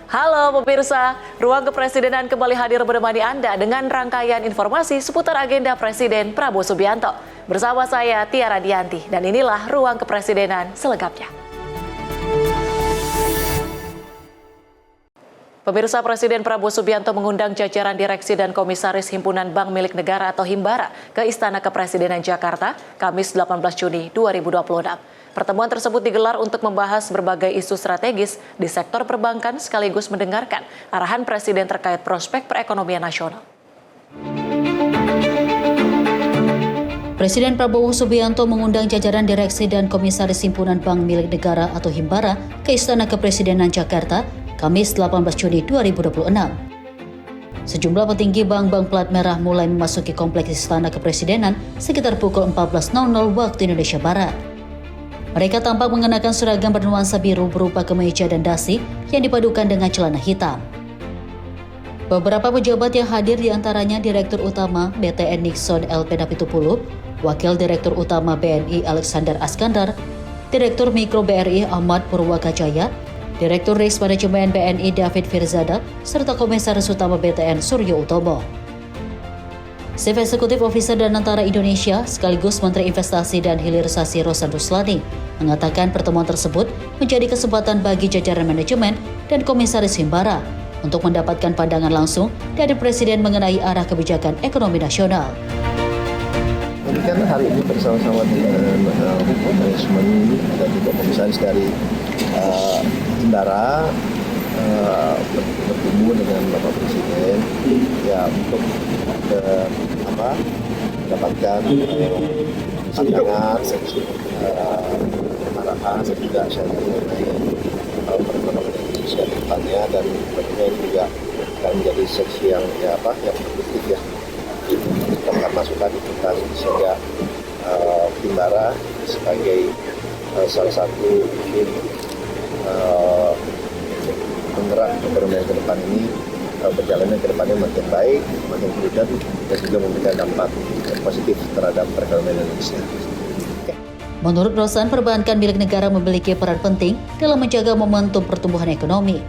Halo pemirsa, Ruang Kepresidenan kembali hadir menemani Anda dengan rangkaian informasi seputar agenda Presiden Prabowo Subianto. Bersama saya Tiara Dianti dan inilah Ruang Kepresidenan selengkapnya. Pemirsa, Presiden Prabowo Subianto mengundang jajaran direksi dan komisaris Himpunan Bank Milik Negara atau Himbara ke Istana Kepresidenan Jakarta, Kamis 18 Juni 2026. Pertemuan tersebut digelar untuk membahas berbagai isu strategis di sektor perbankan sekaligus mendengarkan arahan Presiden terkait prospek perekonomian nasional. Presiden Prabowo Subianto mengundang jajaran direksi dan komisaris Himpunan Bank Milik Negara atau Himbara ke Istana Kepresidenan Jakarta, Kamis 18 Juni 2026. Sejumlah petinggi bank-bank plat merah mulai memasuki kompleks Istana Kepresidenan sekitar pukul 14.00 waktu Indonesia Barat. Mereka tampak mengenakan seragam bernuansa biru berupa kemeja dan dasi yang dipadukan dengan celana hitam. Beberapa pejabat yang hadir diantaranya Direktur Utama BTN Nixon L. Pedapitupulu, Wakil Direktur Utama BNI Alexander Askandar, Direktur Mikro BRI Ahmad Purwakajaya, Direktur Risk Manajemen BNI David Firzada, serta Komisaris Utama BTN Suryo Utomo. Chief Executive Officer Danantara Indonesia sekaligus Menteri Investasi dan Hilirisasi Rosan Ruslani mengatakan pertemuan tersebut menjadi kesempatan bagi jajaran manajemen dan komisaris Himbara untuk mendapatkan pandangan langsung dari Presiden mengenai arah kebijakan ekonomi nasional. Ini kan hari ini bersama-sama dengan manajemen dan juga komisaris dari Himbara bertemu dengan Bapak Presiden ya untuk mendapatkan pandangan, arahan dan juga sharing mengenai perekonomian Indonesia ke depannya, dan tentunya ini juga akan menjadi sesi yang produktif ya. Kita akan masukkan kita sehingga Himbara sebagai salah satu penggerak perekonomian ke depan ini berjalannya ke depannya makin baik, makin prudent, dan juga memberikan dampak positif terhadap perekonomian Indonesia. Menurut Rosan, perbankan milik negara memiliki peran penting dalam menjaga momentum pertumbuhan ekonomi.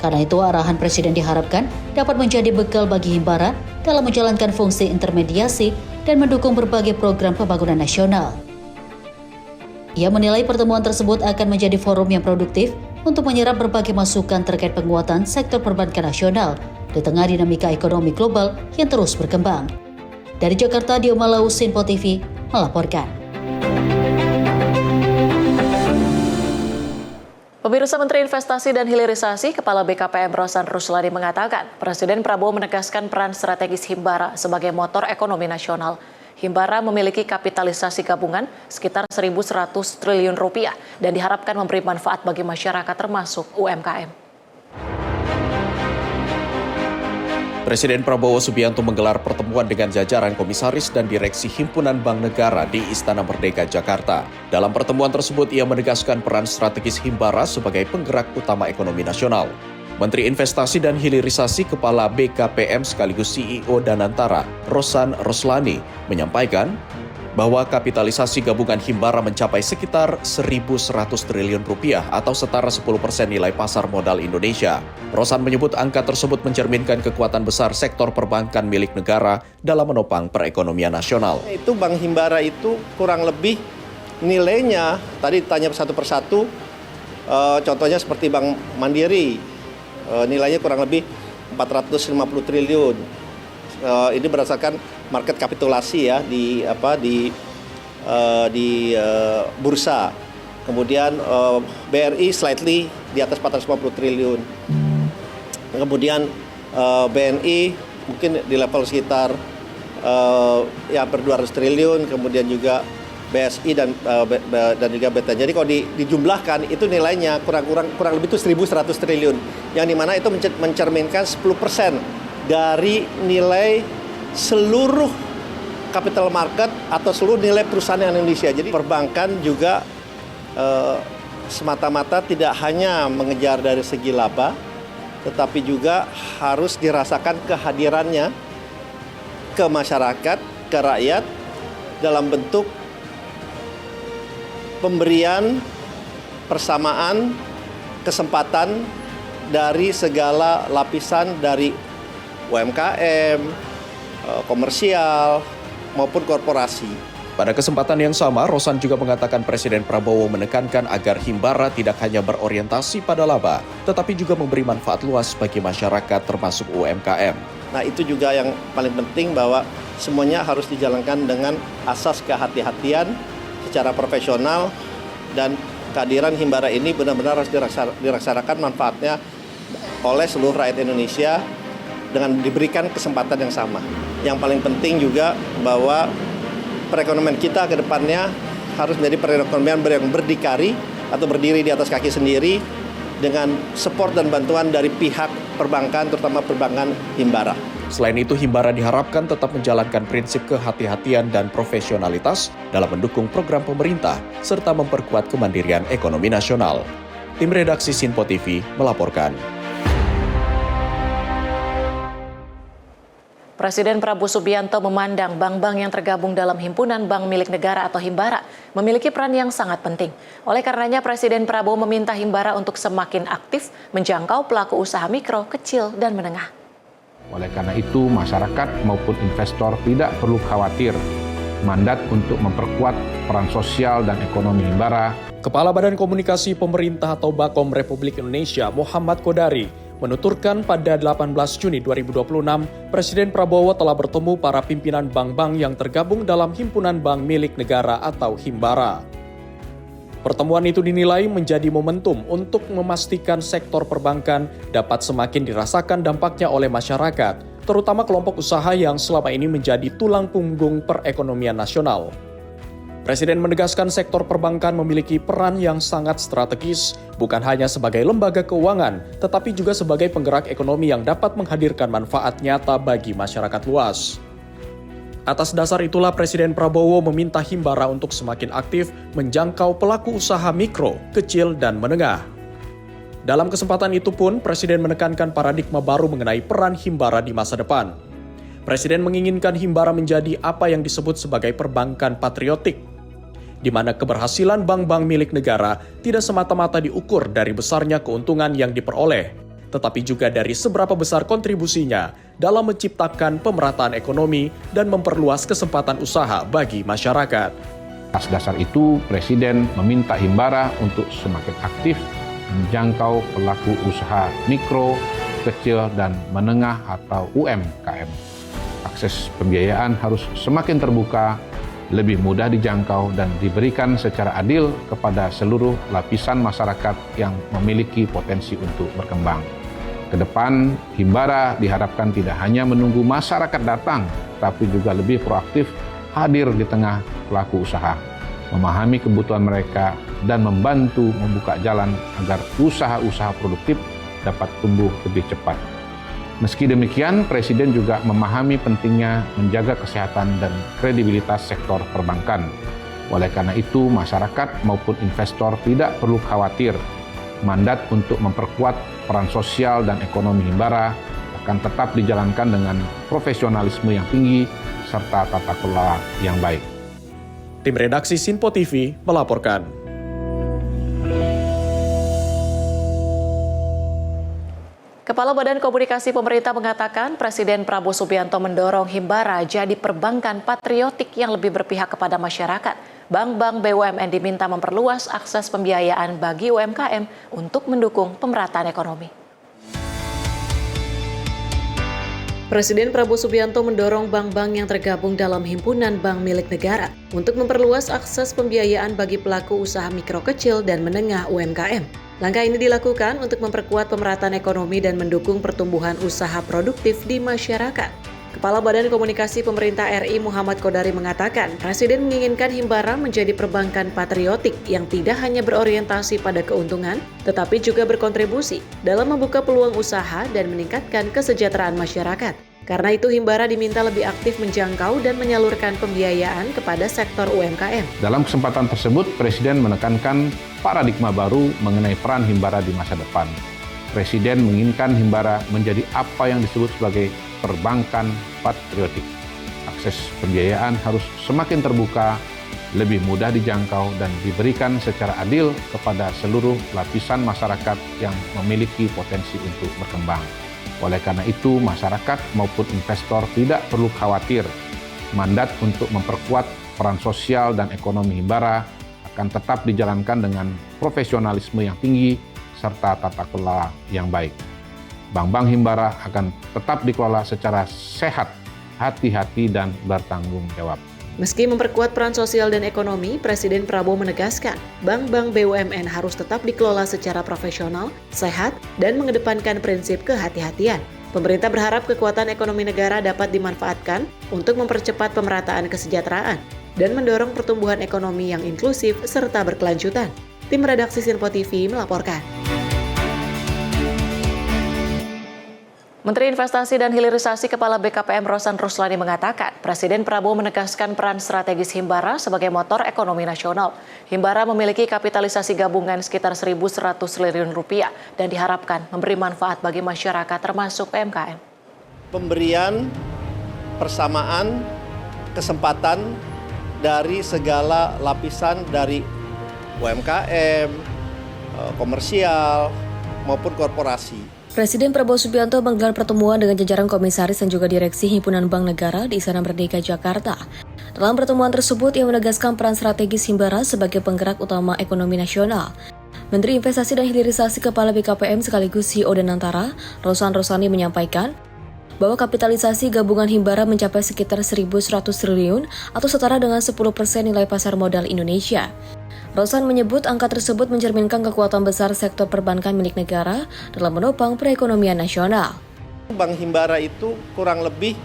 Karena itu, arahan Presiden diharapkan dapat menjadi bekal bagi Himbara dalam menjalankan fungsi intermediasi dan mendukung berbagai program pembangunan nasional. Ia menilai pertemuan tersebut akan menjadi forum yang produktif untuk menyerap berbagai masukan terkait penguatan sektor perbankan nasional di tengah dinamika ekonomi global yang terus berkembang. Dari Jakarta, Dioma Lau, Sinpo TV melaporkan. Pemirsa, Menteri Investasi dan Hilirisasi Kepala BKPM Rosan Ruslani mengatakan Presiden Prabowo menegaskan peran strategis Himbara sebagai motor ekonomi nasional. Himbara memiliki kapitalisasi gabungan sekitar 1.100 triliun rupiah dan diharapkan memberi manfaat bagi masyarakat termasuk UMKM. Presiden Prabowo Subianto menggelar pertemuan dengan jajaran komisaris dan direksi Himpunan Bank Negara di Istana Merdeka, Jakarta. Dalam pertemuan tersebut, ia menegaskan peran strategis Himbara sebagai penggerak utama ekonomi nasional. Menteri Investasi dan Hilirisasi Kepala BKPM sekaligus CEO Danantara, Rosan Ruslani, menyampaikan bahwa kapitalisasi gabungan Himbara mencapai sekitar 1.100 triliun rupiah atau setara 10% nilai pasar modal Indonesia. Rosan menyebut angka tersebut mencerminkan kekuatan besar sektor perbankan milik negara dalam menopang perekonomian nasional. Itu Bank Himbara itu kurang lebih nilainya, tadi ditanya satu persatu, contohnya seperti Bank Mandiri, nilainya kurang lebih 450 triliun. Ini berdasarkan market kapitulasi ya di bursa. Kemudian BRI slightly di atas 450 triliun. Kemudian BNI mungkin di level sekitar hampir 200 triliun. Kemudian juga BSI dan juga BTN. Jadi kalau dijumlahkan itu nilainya kurang lebih itu 1.100 triliun. Yang dimana itu mencerminkan 10% dari nilai seluruh capital market atau seluruh nilai perusahaan Indonesia. Jadi perbankan juga semata-mata tidak hanya mengejar dari segi laba, tetapi juga harus dirasakan kehadirannya ke masyarakat, ke rakyat dalam bentuk pemberian persamaan kesempatan dari segala lapisan dari UMKM, komersial, maupun korporasi. Pada kesempatan yang sama, Rosan juga mengatakan Presiden Prabowo menekankan agar Himbara tidak hanya berorientasi pada laba, tetapi juga memberi manfaat luas bagi masyarakat termasuk UMKM. Nah, itu juga yang paling penting bahwa semuanya harus dijalankan dengan asas kehati-hatian secara profesional, dan kehadiran Himbara ini benar-benar harus dirasakan manfaatnya oleh seluruh rakyat Indonesia dengan diberikan kesempatan yang sama. Yang paling penting juga bahwa perekonomian kita ke depannya harus menjadi perekonomian yang berdikari atau berdiri di atas kaki sendiri dengan support dan bantuan dari pihak perbankan, terutama perbankan Himbara. Selain itu, Himbara diharapkan tetap menjalankan prinsip kehati-hatian dan profesionalitas dalam mendukung program pemerintah serta memperkuat kemandirian ekonomi nasional. Tim redaksi Sinpo TV melaporkan. Presiden Prabowo Subianto memandang bank-bank yang tergabung dalam Himpunan Bank Milik Negara atau Himbara memiliki peran yang sangat penting. Oleh karenanya, Presiden Prabowo meminta Himbara untuk semakin aktif menjangkau pelaku usaha mikro, kecil, dan menengah. Oleh karena itu, masyarakat maupun investor tidak perlu khawatir. Mandat untuk memperkuat peran sosial dan ekonomi Himbara. Kepala Badan Komunikasi Pemerintah atau Bakom Republik Indonesia, Muhammad Kodari, menuturkan pada 18 Juni 2026, Presiden Prabowo telah bertemu para pimpinan bank-bank yang tergabung dalam Himpunan Bank Milik Negara atau Himbara. Pertemuan itu dinilai menjadi momentum untuk memastikan sektor perbankan dapat semakin dirasakan dampaknya oleh masyarakat, terutama kelompok usaha yang selama ini menjadi tulang punggung perekonomian nasional. Presiden menegaskan sektor perbankan memiliki peran yang sangat strategis, bukan hanya sebagai lembaga keuangan, tetapi juga sebagai penggerak ekonomi yang dapat menghadirkan manfaat nyata bagi masyarakat luas. Atas dasar itulah Presiden Prabowo meminta Himbara untuk semakin aktif menjangkau pelaku usaha mikro, kecil, dan menengah. Dalam kesempatan itu pun, Presiden menekankan paradigma baru mengenai peran Himbara di masa depan. Presiden menginginkan Himbara menjadi apa yang disebut sebagai perbankan patriotik, di mana keberhasilan bank-bank milik negara tidak semata-mata diukur dari besarnya keuntungan yang diperoleh, tetapi juga dari seberapa besar kontribusinya dalam menciptakan pemerataan ekonomi dan memperluas kesempatan usaha bagi masyarakat. Atas dasar itu, Presiden meminta Himbara untuk semakin aktif menjangkau pelaku usaha mikro, kecil, dan menengah atau UMKM. Akses pembiayaan harus semakin terbuka, lebih mudah dijangkau, dan diberikan secara adil kepada seluruh lapisan masyarakat yang memiliki potensi untuk berkembang. Ke depan, Himbara diharapkan tidak hanya menunggu masyarakat datang, tapi juga lebih proaktif hadir di tengah pelaku usaha, memahami kebutuhan mereka, dan membantu membuka jalan agar usaha-usaha produktif dapat tumbuh lebih cepat. Meski demikian, Presiden juga memahami pentingnya menjaga kesehatan dan kredibilitas sektor perbankan. Oleh karena itu, masyarakat maupun investor tidak perlu khawatir. Mandat untuk memperkuat peran sosial dan ekonomi Himbara akan tetap dijalankan dengan profesionalisme yang tinggi serta tata kelola yang baik. Tim redaksi Sinpo TV melaporkan. Kepala Badan Komunikasi Pemerintah mengatakan Presiden Prabowo Subianto mendorong Himbara jadi perbankan patriotik yang lebih berpihak kepada masyarakat. Bank-bank BUMN diminta memperluas akses pembiayaan bagi UMKM untuk mendukung pemerataan ekonomi. Presiden Prabowo Subianto mendorong bank-bank yang tergabung dalam Himpunan Bank Milik Negara untuk memperluas akses pembiayaan bagi pelaku usaha mikro kecil dan menengah UMKM. Langkah ini dilakukan untuk memperkuat pemerataan ekonomi dan mendukung pertumbuhan usaha produktif di masyarakat. Kepala Badan Komunikasi Pemerintah RI Muhammad Kodari mengatakan, Presiden menginginkan Himbara menjadi perbankan patriotik yang tidak hanya berorientasi pada keuntungan, tetapi juga berkontribusi dalam membuka peluang usaha dan meningkatkan kesejahteraan masyarakat. Karena itu, Himbara diminta lebih aktif menjangkau dan menyalurkan pembiayaan kepada sektor UMKM. Dalam kesempatan tersebut, Presiden menekankan paradigma baru mengenai peran Himbara di masa depan. Presiden menginginkan Himbara menjadi apa yang disebut sebagai perbankan patriotik. Akses pembiayaan harus semakin terbuka, lebih mudah dijangkau dan diberikan secara adil kepada seluruh lapisan masyarakat yang memiliki potensi untuk berkembang. Oleh karena itu, masyarakat maupun investor tidak perlu khawatir. Mandat untuk memperkuat peran sosial dan ekonomi Himbara akan tetap dijalankan dengan profesionalisme yang tinggi serta tata kelola yang baik. Bank-bank Himbara akan tetap dikelola secara sehat, hati-hati, dan bertanggung jawab. Meski memperkuat peran sosial dan ekonomi, Presiden Prabowo menegaskan bank-bank BUMN harus tetap dikelola secara profesional, sehat, dan mengedepankan prinsip kehati-hatian. Pemerintah berharap kekuatan ekonomi negara dapat dimanfaatkan untuk mempercepat pemerataan kesejahteraan dan mendorong pertumbuhan ekonomi yang inklusif serta berkelanjutan. Tim redaksi Sinpo TV melaporkan. Menteri Investasi dan Hilirisasi Kepala BKPM Rosan Ruslani mengatakan, Presiden Prabowo menegaskan peran strategis Himbara sebagai motor ekonomi nasional. Himbara memiliki kapitalisasi gabungan sekitar 1.100 triliun rupiah dan diharapkan memberi manfaat bagi masyarakat termasuk UMKM. Pemberian persamaan kesempatan dari segala lapisan dari UMKM, komersial, maupun korporasi. Presiden Prabowo Subianto menggelar pertemuan dengan jajaran komisaris dan juga direksi Himpunan Bank Negara di Istana Merdeka, Jakarta. Dalam pertemuan tersebut, ia menegaskan peran strategis Himbara sebagai penggerak utama ekonomi nasional. Menteri Investasi dan Hilirisasi Kepala BKPM sekaligus CEO Danantara, Rosan Ruslani menyampaikan bahwa kapitalisasi gabungan Himbara mencapai sekitar 1.100 triliun atau setara dengan 10% nilai pasar modal Indonesia. Rosan menyebut angka tersebut mencerminkan kekuatan besar sektor perbankan milik negara dalam menopang perekonomian nasional. Bank Himbara itu kurang lebih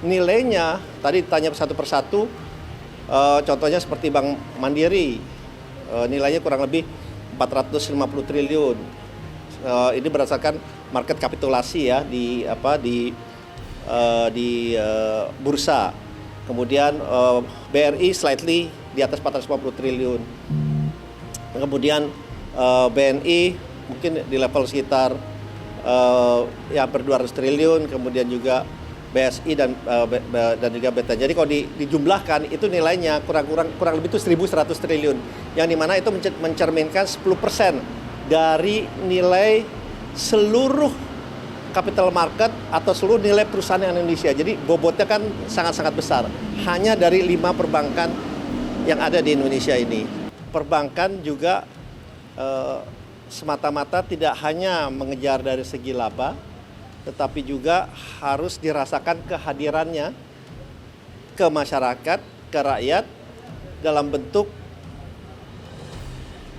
nilainya, tadi ditanya satu persatu, contohnya seperti Bank Mandiri, nilainya kurang lebih 450 triliun. Ini berdasarkan market kapitulasi ya di bursa. Kemudian BRI slightly di atas 450 triliun. Kemudian BNI mungkin di level sekitar hampir 200 triliun, kemudian juga BSI dan juga BTN. Jadi kalau dijumlahkan itu nilainya kurang lebih itu 1.100 triliun, yang dimana itu mencerminkan 10% dari nilai seluruh capital market atau seluruh nilai perusahaan yang Indonesia. Jadi bobotnya kan sangat-sangat besar. Hanya dari 5 perbankan yang ada di Indonesia ini. Perbankan juga semata-mata tidak hanya mengejar dari segi laba, tetapi juga harus dirasakan kehadirannya ke masyarakat, ke rakyat dalam bentuk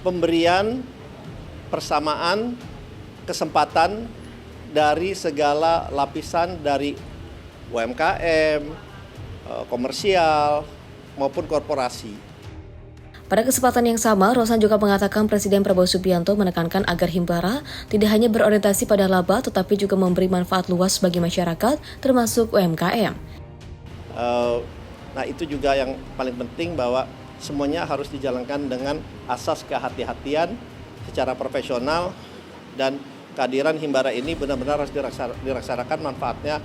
pemberian persamaan kesempatan dari segala lapisan dari UMKM, komersial, maupun korporasi. Pada kesempatan yang sama, Rosan juga mengatakan Presiden Prabowo Subianto menekankan agar Himbara tidak hanya berorientasi pada laba, tetapi juga memberi manfaat luas bagi masyarakat, termasuk UMKM. Nah itu juga yang paling penting, bahwa semuanya harus dijalankan dengan asas kehati-hatian secara profesional, dan kehadiran Himbara ini benar-benar harus dirasakan manfaatnya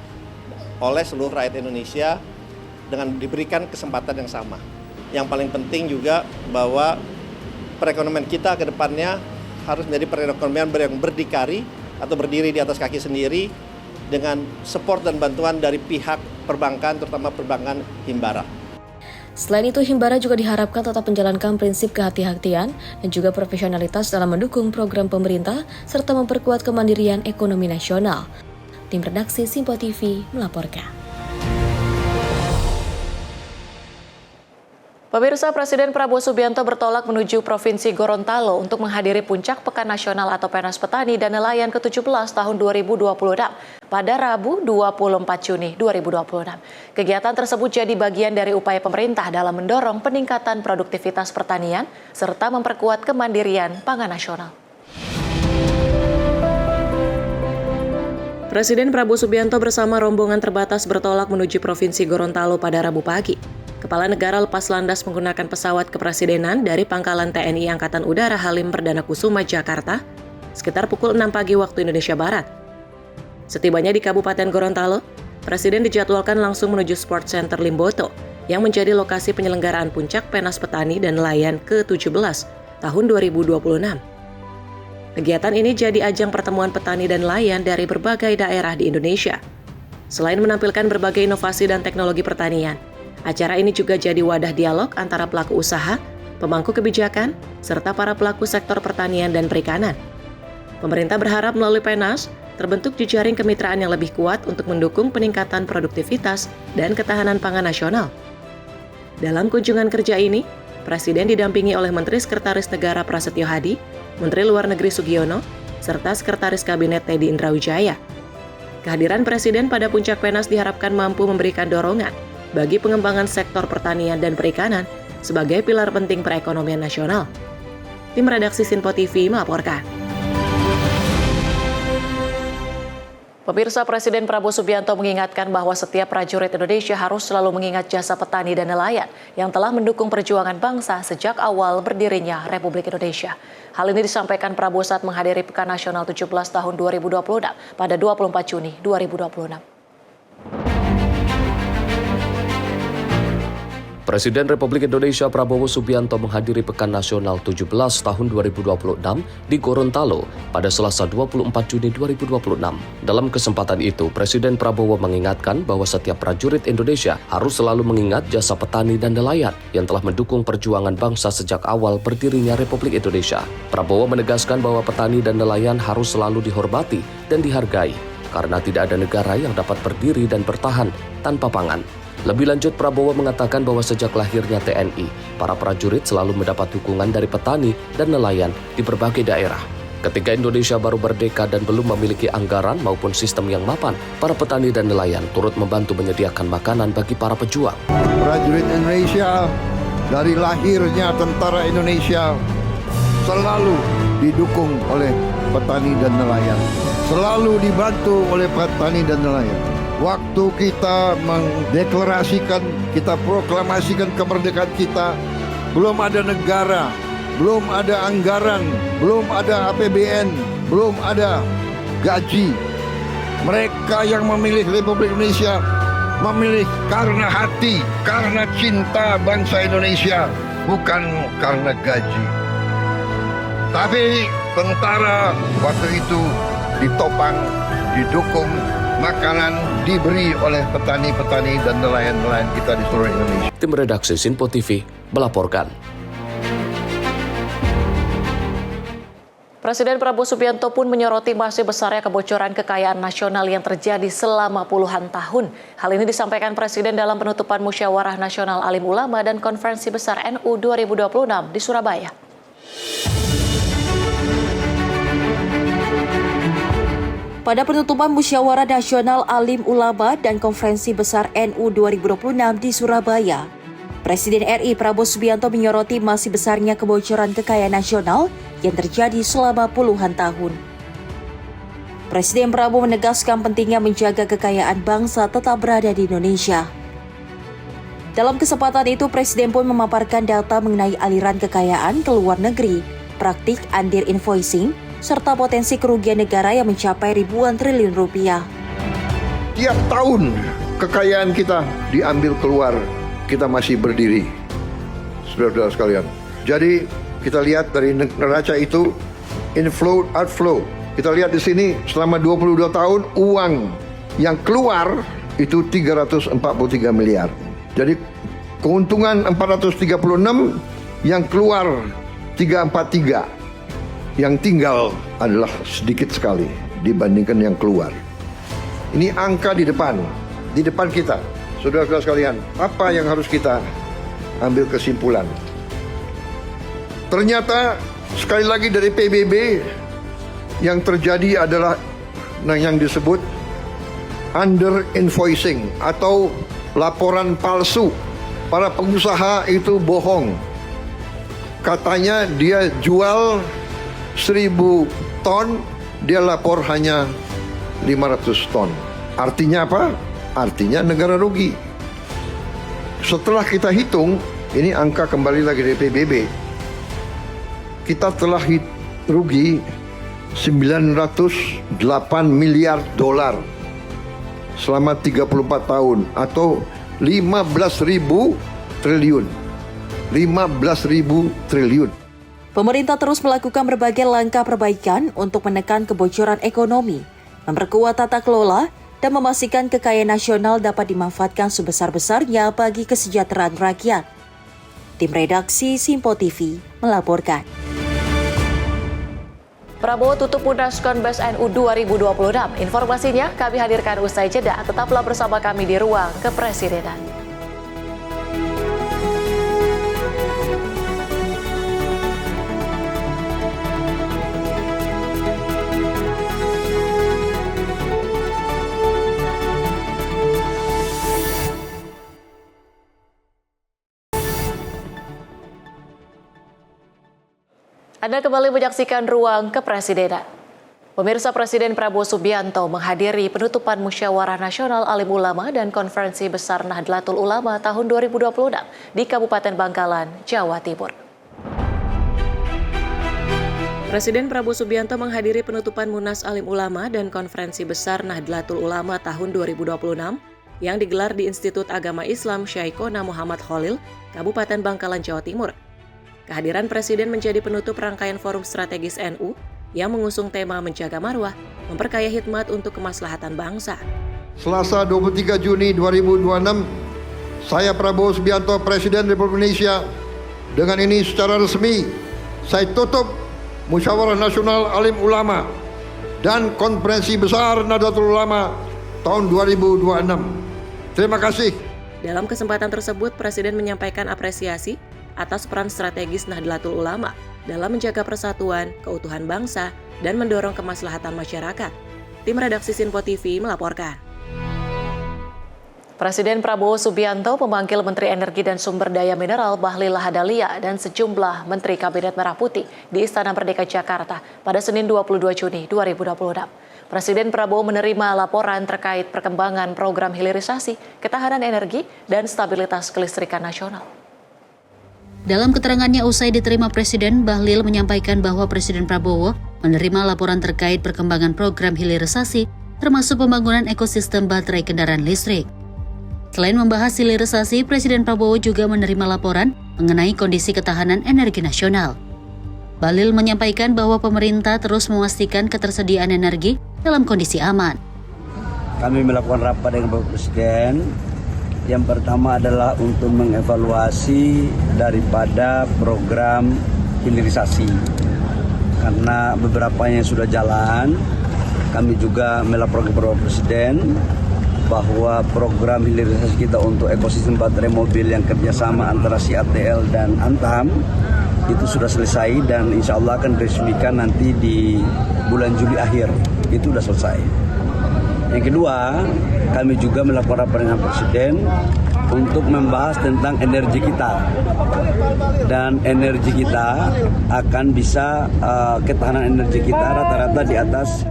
oleh seluruh rakyat Indonesia dengan diberikan kesempatan yang sama. Yang paling penting juga bahwa perekonomian kita ke depannya harus menjadi perekonomian yang berdikari atau berdiri di atas kaki sendiri dengan support dan bantuan dari pihak perbankan, terutama perbankan Himbara. Selain itu, Himbara juga diharapkan tetap menjalankan prinsip kehati-hatian dan juga profesionalitas dalam mendukung program pemerintah serta memperkuat kemandirian ekonomi nasional. Tim redaksi Sinpo TV melaporkan. Pemirsa, Presiden Prabowo Subianto bertolak menuju Provinsi Gorontalo untuk menghadiri Puncak Pekan Nasional atau Penas Petani dan Nelayan ke-17 tahun 2026 pada Rabu 24 Juni 2026. Kegiatan tersebut jadi bagian dari upaya pemerintah dalam mendorong peningkatan produktivitas pertanian serta memperkuat kemandirian pangan nasional. Presiden Prabowo Subianto bersama rombongan terbatas bertolak menuju Provinsi Gorontalo pada Rabu pagi. Kepala negara lepas landas menggunakan pesawat kepresidenan dari Pangkalan TNI Angkatan Udara Halim Perdana Kusuma, Jakarta, sekitar pukul 6 pagi waktu Indonesia Barat. Setibanya di Kabupaten Gorontalo, Presiden dijadwalkan langsung menuju Sport Center Limboto yang menjadi lokasi penyelenggaraan Puncak Penas Petani dan Nelayan ke-17 tahun 2026. Kegiatan ini jadi ajang pertemuan petani dan nelayan dari berbagai daerah di Indonesia. Selain menampilkan berbagai inovasi dan teknologi pertanian, acara ini juga jadi wadah dialog antara pelaku usaha, pemangku kebijakan, serta para pelaku sektor pertanian dan perikanan. Pemerintah berharap melalui Penas, terbentuk jejaring kemitraan yang lebih kuat untuk mendukung peningkatan produktivitas dan ketahanan pangan nasional. Dalam kunjungan kerja ini, Presiden didampingi oleh Menteri Sekretaris Negara Prasetyo Hadi, Menteri Luar Negeri Sugiono, serta Sekretaris Kabinet Teddy Indrawijaya. Kehadiran Presiden pada Puncak Penas diharapkan mampu memberikan dorongan bagi pengembangan sektor pertanian dan perikanan sebagai pilar penting perekonomian nasional. Tim redaksi Sinpo TV melaporkan. Pemirsa, Presiden Prabowo Subianto mengingatkan bahwa setiap prajurit Indonesia harus selalu mengingat jasa petani dan nelayan yang telah mendukung perjuangan bangsa sejak awal berdirinya Republik Indonesia. Hal ini disampaikan Prabowo saat menghadiri Pekan Nasional 17 tahun 2026 pada 24 Juni 2026. Presiden Republik Indonesia Prabowo Subianto menghadiri Pekan Nasional 17 tahun 2026 di Gorontalo pada Selasa 24 Juni 2026. Dalam kesempatan itu, Presiden Prabowo mengingatkan bahwa setiap prajurit Indonesia harus selalu mengingat jasa petani dan nelayan yang telah mendukung perjuangan bangsa sejak awal berdirinya Republik Indonesia. Prabowo menegaskan bahwa petani dan nelayan harus selalu dihormati dan dihargai karena tidak ada negara yang dapat berdiri dan bertahan tanpa pangan. Lebih lanjut, Prabowo mengatakan bahwa sejak lahirnya TNI, para prajurit selalu mendapat dukungan dari petani dan nelayan di berbagai daerah. Ketika Indonesia baru merdeka dan belum memiliki anggaran maupun sistem yang mapan, para petani dan nelayan turut membantu menyediakan makanan bagi para pejuang. Prajurit Indonesia dari lahirnya tentara Indonesia selalu didukung oleh petani dan nelayan. Selalu dibantu oleh petani dan nelayan. Waktu kita mendeklarasikan, kita proklamasikan kemerdekaan kita, belum ada negara, belum ada anggaran, belum ada APBN, belum ada gaji. Mereka yang memilih Republik Indonesia memilih karena hati, karena cinta bangsa Indonesia, bukan karena gaji. Tapi tentara waktu itu ditopang, didukung, makanan diberi oleh petani-petani dan nelayan-nelayan kita di seluruh Indonesia. Tim redaksi Sinpo TV melaporkan. Presiden Prabowo Subianto pun menyoroti masih besarnya kebocoran kekayaan nasional yang terjadi selama puluhan tahun. Hal ini disampaikan Presiden dalam penutupan Musyawarah Nasional Alim Ulama dan Konferensi Besar NU 2026 di Surabaya. Pada penutupan Musyawarah Nasional Alim Ulama dan Konferensi Besar NU 2026 di Surabaya, Presiden RI Prabowo Subianto menyoroti masih besarnya kebocoran kekayaan nasional yang terjadi selama puluhan tahun. Presiden Prabowo menegaskan pentingnya menjaga kekayaan bangsa tetap berada di Indonesia. Dalam kesempatan itu, Presiden pun memaparkan data mengenai aliran kekayaan ke luar negeri, praktik undir invoicing, serta potensi kerugian negara yang mencapai ribuan triliun rupiah. Tiap tahun kekayaan kita diambil keluar, kita masih berdiri. Saudara-saudara sekalian. Jadi kita lihat dari neraca itu inflow, outflow. Kita lihat di sini selama 22 tahun uang yang keluar itu 343 miliar. Jadi keuntungan 436, yang keluar 343. Yang tinggal adalah sedikit sekali dibandingkan yang keluar. Ini angka di depan kita. Saudara-saudara sekalian, apa yang harus kita ambil kesimpulan? Ternyata sekali lagi dari PBB yang terjadi adalah yang disebut under invoicing atau laporan palsu. Para pengusaha itu bohong. Katanya dia jual 1.000 ton, dia lapor hanya 500 ton. Artinya apa? Artinya negara rugi. Setelah kita hitung, ini angka kembali lagi dari PBB, kita telah rugi 908 miliar dolar selama 34 tahun atau 15.000 triliun. 15.000 triliun. Pemerintah terus melakukan berbagai langkah perbaikan untuk menekan kebocoran ekonomi, memperkuat tata kelola, dan memastikan kekayaan nasional dapat dimanfaatkan sebesar-besarnya bagi kesejahteraan rakyat. Tim redaksi Simpo TV melaporkan. Prabowo tutup Munas Konbes NU 2026. Informasinya kami hadirkan usai jeda. Tetaplah bersama kami di Ruang Kepresidenan. Anda kembali menyaksikan Ruang Kepresidenan. Pemirsa, Presiden Prabowo Subianto menghadiri penutupan Musyawarah Nasional Alim Ulama dan Konferensi Besar Nahdlatul Ulama tahun 2026 di Kabupaten Bangkalan, Jawa Timur. Presiden Prabowo Subianto menghadiri penutupan Munas Alim Ulama dan Konferensi Besar Nahdlatul Ulama tahun 2026 yang digelar di Institut Agama Islam Syekhona Muhammad Khalil, Kabupaten Bangkalan, Jawa Timur. Kehadiran Presiden menjadi penutup rangkaian forum strategis NU yang mengusung tema menjaga marwah, memperkaya hikmat untuk kemaslahatan bangsa. Selasa 23 Juni 2026, saya Prabowo Subianto, Presiden Republik Indonesia, dengan ini secara resmi saya tutup Musyawarah Nasional Alim Ulama dan Konferensi Besar Nahdlatul Ulama tahun 2026. Terima kasih. Dalam kesempatan tersebut, Presiden menyampaikan apresiasi atas peran strategis Nahdlatul Ulama dalam menjaga persatuan, keutuhan bangsa, dan mendorong kemaslahatan masyarakat. Tim redaksi Simpo TV melaporkan. Presiden Prabowo Subianto memanggil Menteri Energi dan Sumber Daya Mineral Bahlil Lahadalia dan sejumlah Menteri Kabinet Merah Putih di Istana Merdeka Jakarta pada Senin 22 Juni 2026. Presiden Prabowo menerima laporan terkait perkembangan program hilirisasi, ketahanan energi, dan stabilitas kelistrikan nasional. Dalam keterangannya usai diterima Presiden, Bahlil menyampaikan bahwa Presiden Prabowo menerima laporan terkait perkembangan program hilirisasi, termasuk pembangunan ekosistem baterai kendaraan listrik. Selain membahas hilirisasi, Presiden Prabowo juga menerima laporan mengenai kondisi ketahanan energi nasional. Bahlil menyampaikan bahwa pemerintah terus memastikan ketersediaan energi dalam kondisi aman. Kami melakukan rapat dengan Bapak Presiden. Yang pertama adalah untuk mengevaluasi daripada program hilirisasi. Karena beberapa yang sudah jalan, kami juga melaporkan kepada Bapak Presiden bahwa program hilirisasi kita untuk ekosistem baterai mobil yang kerjasama antara CATL dan Antam itu sudah selesai dan insya Allah akan diresmikan nanti di bulan Juli akhir. Itu sudah selesai. Yang kedua, kami juga melakukan rapat dengan Presiden untuk membahas tentang energi kita. Dan energi kita akan bisa, ketahanan energi kita rata-rata di atas.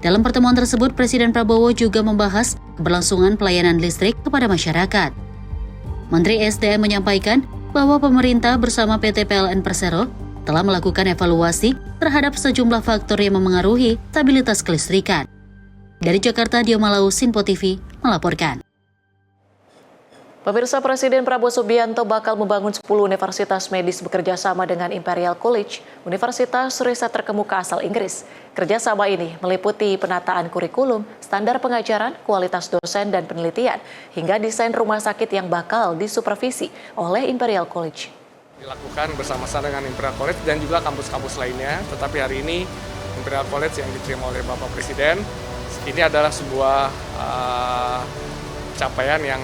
Dalam pertemuan tersebut, Presiden Prabowo juga membahas keberlangsungan pelayanan listrik kepada masyarakat. Menteri SDM menyampaikan bahwa pemerintah bersama PT PLN Persero telah melakukan evaluasi terhadap sejumlah faktor yang memengaruhi stabilitas kelistrikan. Dari Jakarta, Dio Malau, Simpo TV melaporkan. Pemirsa, Presiden Prabowo Subianto bakal membangun 10 universitas medis bekerja sama dengan Imperial College, universitas riset terkemuka asal Inggris. Kerjasama ini meliputi penataan kurikulum, standar pengajaran, kualitas dosen dan penelitian, hingga desain rumah sakit yang bakal disupervisi oleh Imperial College. Dilakukan bersama-sama dengan Imperial College dan juga kampus-kampus lainnya, tetapi hari ini Imperial College yang diterima oleh Bapak Presiden, ini adalah sebuah capaian yang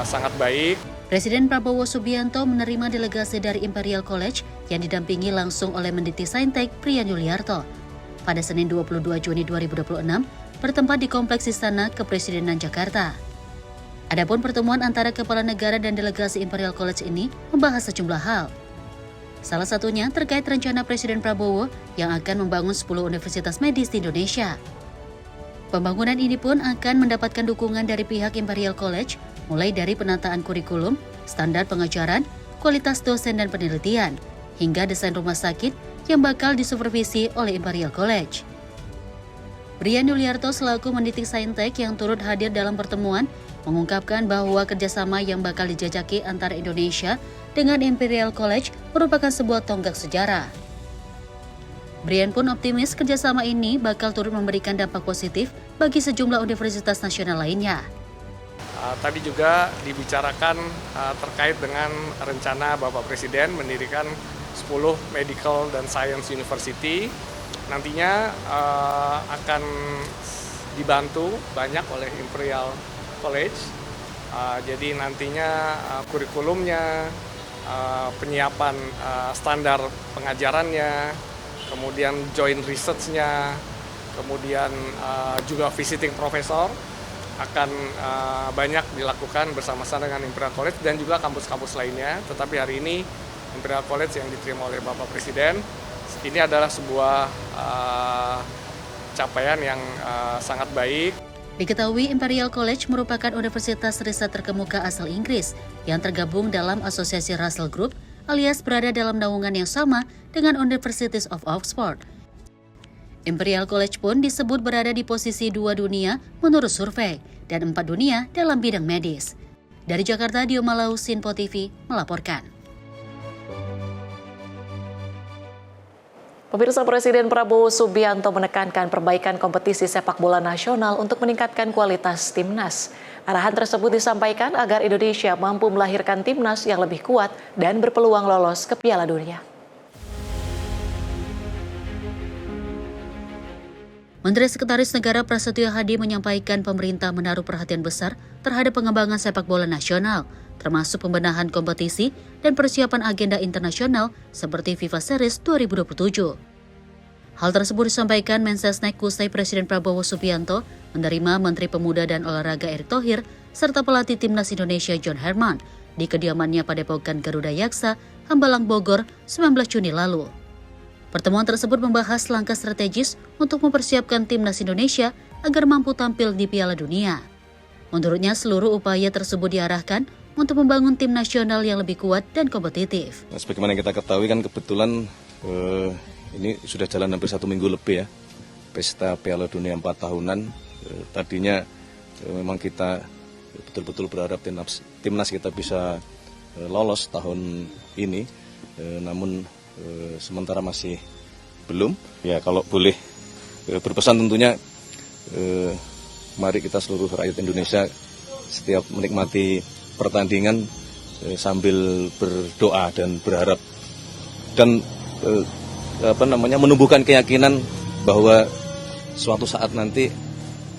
sangat baik. Presiden Prabowo Subianto menerima delegasi dari Imperial College yang didampingi langsung oleh Mendikti Saintek Priyan Yuliarto. Pada Senin 22 Juni 2026, bertempat di Kompleks Istana Kepresidenan Jakarta. Adapun pertemuan antara kepala negara dan delegasi Imperial College ini membahas sejumlah hal. Salah satunya terkait rencana Presiden Prabowo yang akan membangun 10 universitas medis di Indonesia. Pembangunan ini pun akan mendapatkan dukungan dari pihak Imperial College, mulai dari penataan kurikulum, standar pengajaran, kualitas dosen dan penelitian, hingga desain rumah sakit yang bakal disupervisi oleh Imperial College. Brian Yuliarto selaku Menditik Saintek yang turut hadir dalam pertemuan mengungkapkan bahwa kerjasama yang bakal dijajaki antara Indonesia dengan Imperial College merupakan sebuah tonggak sejarah. Brian pun optimis kerjasama ini bakal turut memberikan dampak positif bagi sejumlah universitas nasional lainnya. Tadi juga dibicarakan terkait dengan rencana Bapak Presiden mendirikan 10 Medical dan Science University. Nantinya akan dibantu banyak oleh Imperial College. Jadi nantinya kurikulumnya, penyiapan standar pengajarannya, kemudian joint research-nya, kemudian juga visiting professor akan banyak dilakukan bersama-sama dengan Imperial College dan juga kampus-kampus lainnya. Tetapi hari ini Imperial College yang diterima oleh Bapak Presiden ini adalah sebuah capaian yang sangat baik. Diketahui Imperial College merupakan universitas riset terkemuka asal Inggris yang tergabung dalam asosiasi Russell Group alias berada dalam naungan yang sama dengan Universities of Oxford. Imperial College pun disebut berada di posisi 2 dunia menurut survei dan 4 dunia dalam bidang medis. Dari Jakarta, Dio Malau, Sinpo TV melaporkan. Pemirsa, Presiden Prabowo Subianto menekankan perbaikan kompetisi sepak bola nasional untuk meningkatkan kualitas timnas. Arahan tersebut disampaikan agar Indonesia mampu melahirkan timnas yang lebih kuat dan berpeluang lolos ke Piala Dunia. Menteri Sekretaris Negara Prasetyo Hadi menyampaikan pemerintah menaruh perhatian besar terhadap pengembangan sepak bola nasional, termasuk pembenahan kompetisi dan persiapan agenda internasional seperti FIFA Series 2027. Hal tersebut disampaikan Mensesnek usai Presiden Prabowo Subianto menerima Menteri Pemuda dan Olahraga Erick Thohir serta pelatih Timnas Indonesia John Herman di kediamannya Padepokan Garuda Yaksa, Hambalang, Bogor, 19 Juni lalu. Pertemuan tersebut membahas langkah strategis untuk mempersiapkan Timnas Indonesia agar mampu tampil di Piala Dunia. Menurutnya, seluruh upaya tersebut diarahkan untuk membangun tim nasional yang lebih kuat dan kompetitif. Nah, sebagaimana kita ketahui kan kebetulan ini sudah jalan hampir 1 minggu lebih ya, pesta Piala Dunia 4 tahunan. Tadinya memang kita betul-betul berharap timnas kita bisa lolos tahun ini, namun sementara masih belum. Ya kalau boleh berpesan tentunya mari kita seluruh rakyat Indonesia setiap menikmati pertandingan sambil berdoa dan berharap dan menumbuhkan keyakinan bahwa suatu saat nanti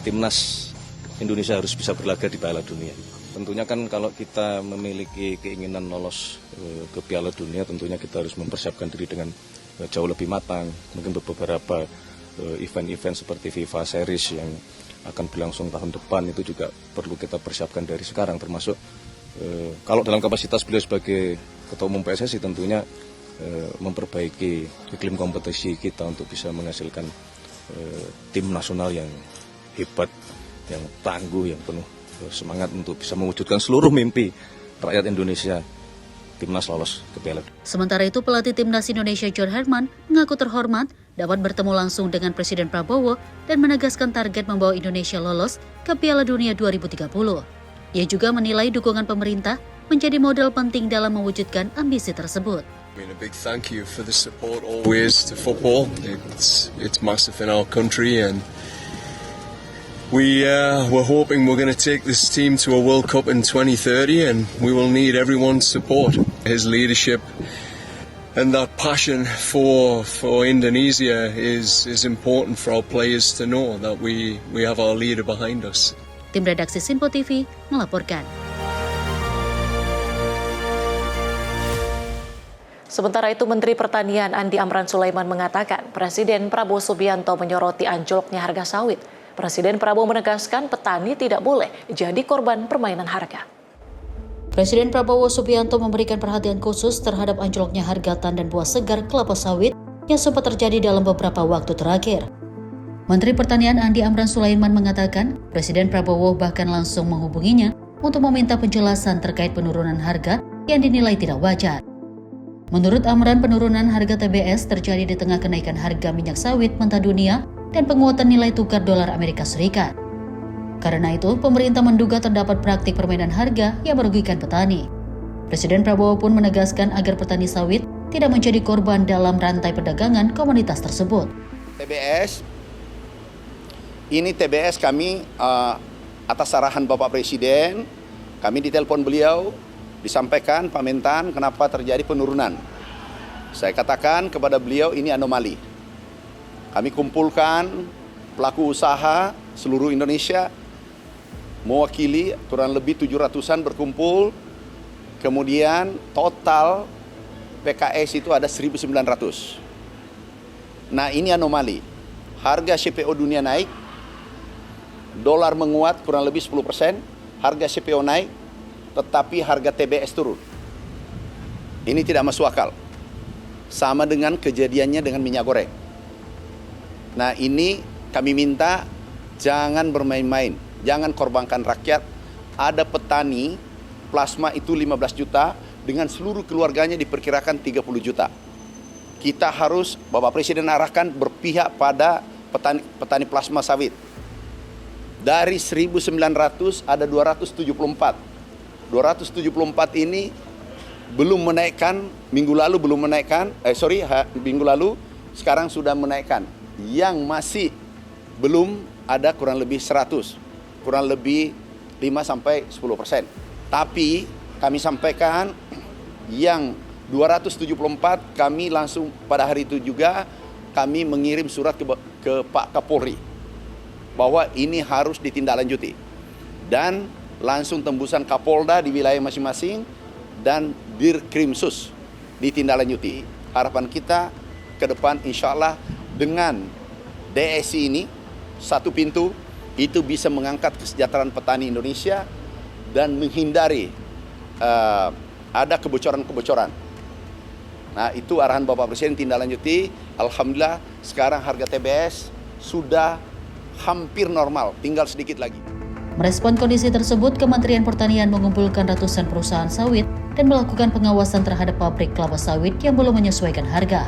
timnas Indonesia harus bisa berlaga di Piala Dunia. Tentunya kan kalau kita memiliki keinginan lolos ke Piala Dunia, tentunya kita harus mempersiapkan diri dengan jauh lebih matang. Mungkin beberapa event-event seperti FIFA Series yang akan berlangsung tahun depan itu juga perlu kita persiapkan dari sekarang, termasuk kalau dalam kapasitas beliau sebagai Ketua Umum PSSI tentunya memperbaiki iklim kompetisi kita untuk bisa menghasilkan tim nasional yang hebat, yang tangguh, yang penuh semangat untuk bisa mewujudkan seluruh mimpi rakyat Indonesia, timnas lolos ke Piala. Sementara itu, pelatih timnas Indonesia John Herman mengaku terhormat dapat bertemu langsung dengan Presiden Prabowo dan menegaskan target membawa Indonesia lolos ke Piala Dunia 2030. Ia juga menilai dukungan pemerintah menjadi modal penting dalam mewujudkan ambisi tersebut. I mean, a big thank you for the support always to football. It's massive in our country, and we're hoping we're going to take this team to a World Cup in 2030, and we will need everyone's support. His leadership and that passion for Indonesia is important for our players to know that we have our leader behind us. Tim redaksi Sinpo TV melaporkan. Sementara itu, Menteri Pertanian Andi Amran Sulaiman mengatakan Presiden Prabowo Subianto menyoroti anjloknya harga sawit. Presiden Prabowo menegaskan petani tidak boleh jadi korban permainan harga. Presiden Prabowo Subianto memberikan perhatian khusus terhadap anjloknya harga tan dan buah segar kelapa sawit yang sempat terjadi dalam beberapa waktu terakhir. Menteri Pertanian Andi Amran Sulaiman mengatakan Presiden Prabowo bahkan langsung menghubunginya untuk meminta penjelasan terkait penurunan harga yang dinilai tidak wajar. Menurut Amran, penurunan harga TBS terjadi di tengah kenaikan harga minyak sawit mentah dunia dan penguatan nilai tukar dolar Amerika Serikat. Karena itu, pemerintah menduga terdapat praktik permainan harga yang merugikan petani. Presiden Prabowo pun menegaskan agar petani sawit tidak menjadi korban dalam rantai perdagangan komoditas tersebut. TBS kami atas arahan Bapak Presiden, kami ditelepon beliau, disampaikan Pak Mentan kenapa terjadi penurunan. Saya katakan kepada beliau ini anomali. Kami kumpulkan pelaku usaha seluruh Indonesia, mewakili kurang lebih 700-an berkumpul, kemudian total PKS itu ada 1.900. Nah ini anomali, harga CPO dunia naik, dolar menguat kurang lebih 10%, harga CPO naik, tetapi harga TBS turun. Ini tidak masuk akal. Sama dengan kejadiannya dengan minyak goreng. Nah ini kami minta jangan bermain-main, jangan korbankan rakyat. Ada petani plasma itu 15 juta, dengan seluruh keluarganya diperkirakan 30 juta. Kita harus, Bapak Presiden arahkan berpihak pada petani plasma sawit. Dari 1.900 ada 274. 274 ini belum menaikkan, minggu lalu belum menaikkan, minggu lalu sekarang sudah menaikkan. Yang masih belum ada kurang lebih 100, kurang lebih 5-10%. Tapi kami sampaikan yang 274 kami langsung pada hari itu juga kami mengirim surat ke Pak Kapolri bahwa ini harus ditindaklanjuti, dan langsung tembusan Kapolda di wilayah masing-masing dan Dirkrimsus ditindaklanjuti. Harapan kita ke depan insya Allah dengan DSI ini satu pintu itu bisa mengangkat kesejahteraan petani Indonesia dan menghindari ada kebocoran-kebocoran. Nah itu arahan Bapak Presiden tindaklanjuti. Alhamdulillah sekarang harga TBS sudah hampir normal, tinggal sedikit lagi. Merespon kondisi tersebut, Kementerian Pertanian mengumpulkan ratusan perusahaan sawit dan melakukan pengawasan terhadap pabrik kelapa sawit yang belum menyesuaikan harga.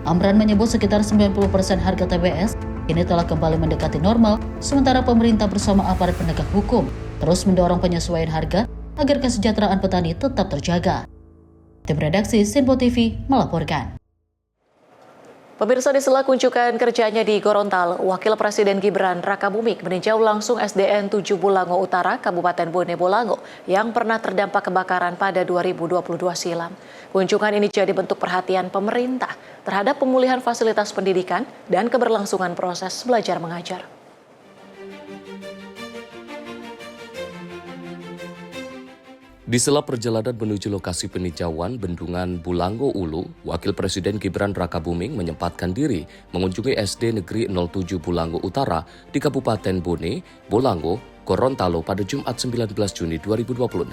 Amran menyebut sekitar 90% harga TBS kini telah kembali mendekati normal, sementara pemerintah bersama aparat penegak hukum terus mendorong penyesuaian harga agar kesejahteraan petani tetap terjaga. Tim redaksi Sinpo TV melaporkan. Pemirsa, di sela kunjungan kerjanya di Gorontalo, Wakil Presiden Gibran Rakabuming meninjau langsung SDN 7 Bulango Utara, Kabupaten Bone Bolango, yang pernah terdampak kebakaran pada 2022 silam. Kunjungan ini jadi bentuk perhatian pemerintah terhadap pemulihan fasilitas pendidikan dan keberlangsungan proses belajar mengajar. Di sela perjalanan menuju lokasi peninjauan Bendungan Bulango Ulu, Wakil Presiden Gibran Rakabuming menyempatkan diri mengunjungi SD Negeri 07 Bulango Utara di Kabupaten Bone, Bolango, Gorontalo pada Jumat 19 Juni 2026.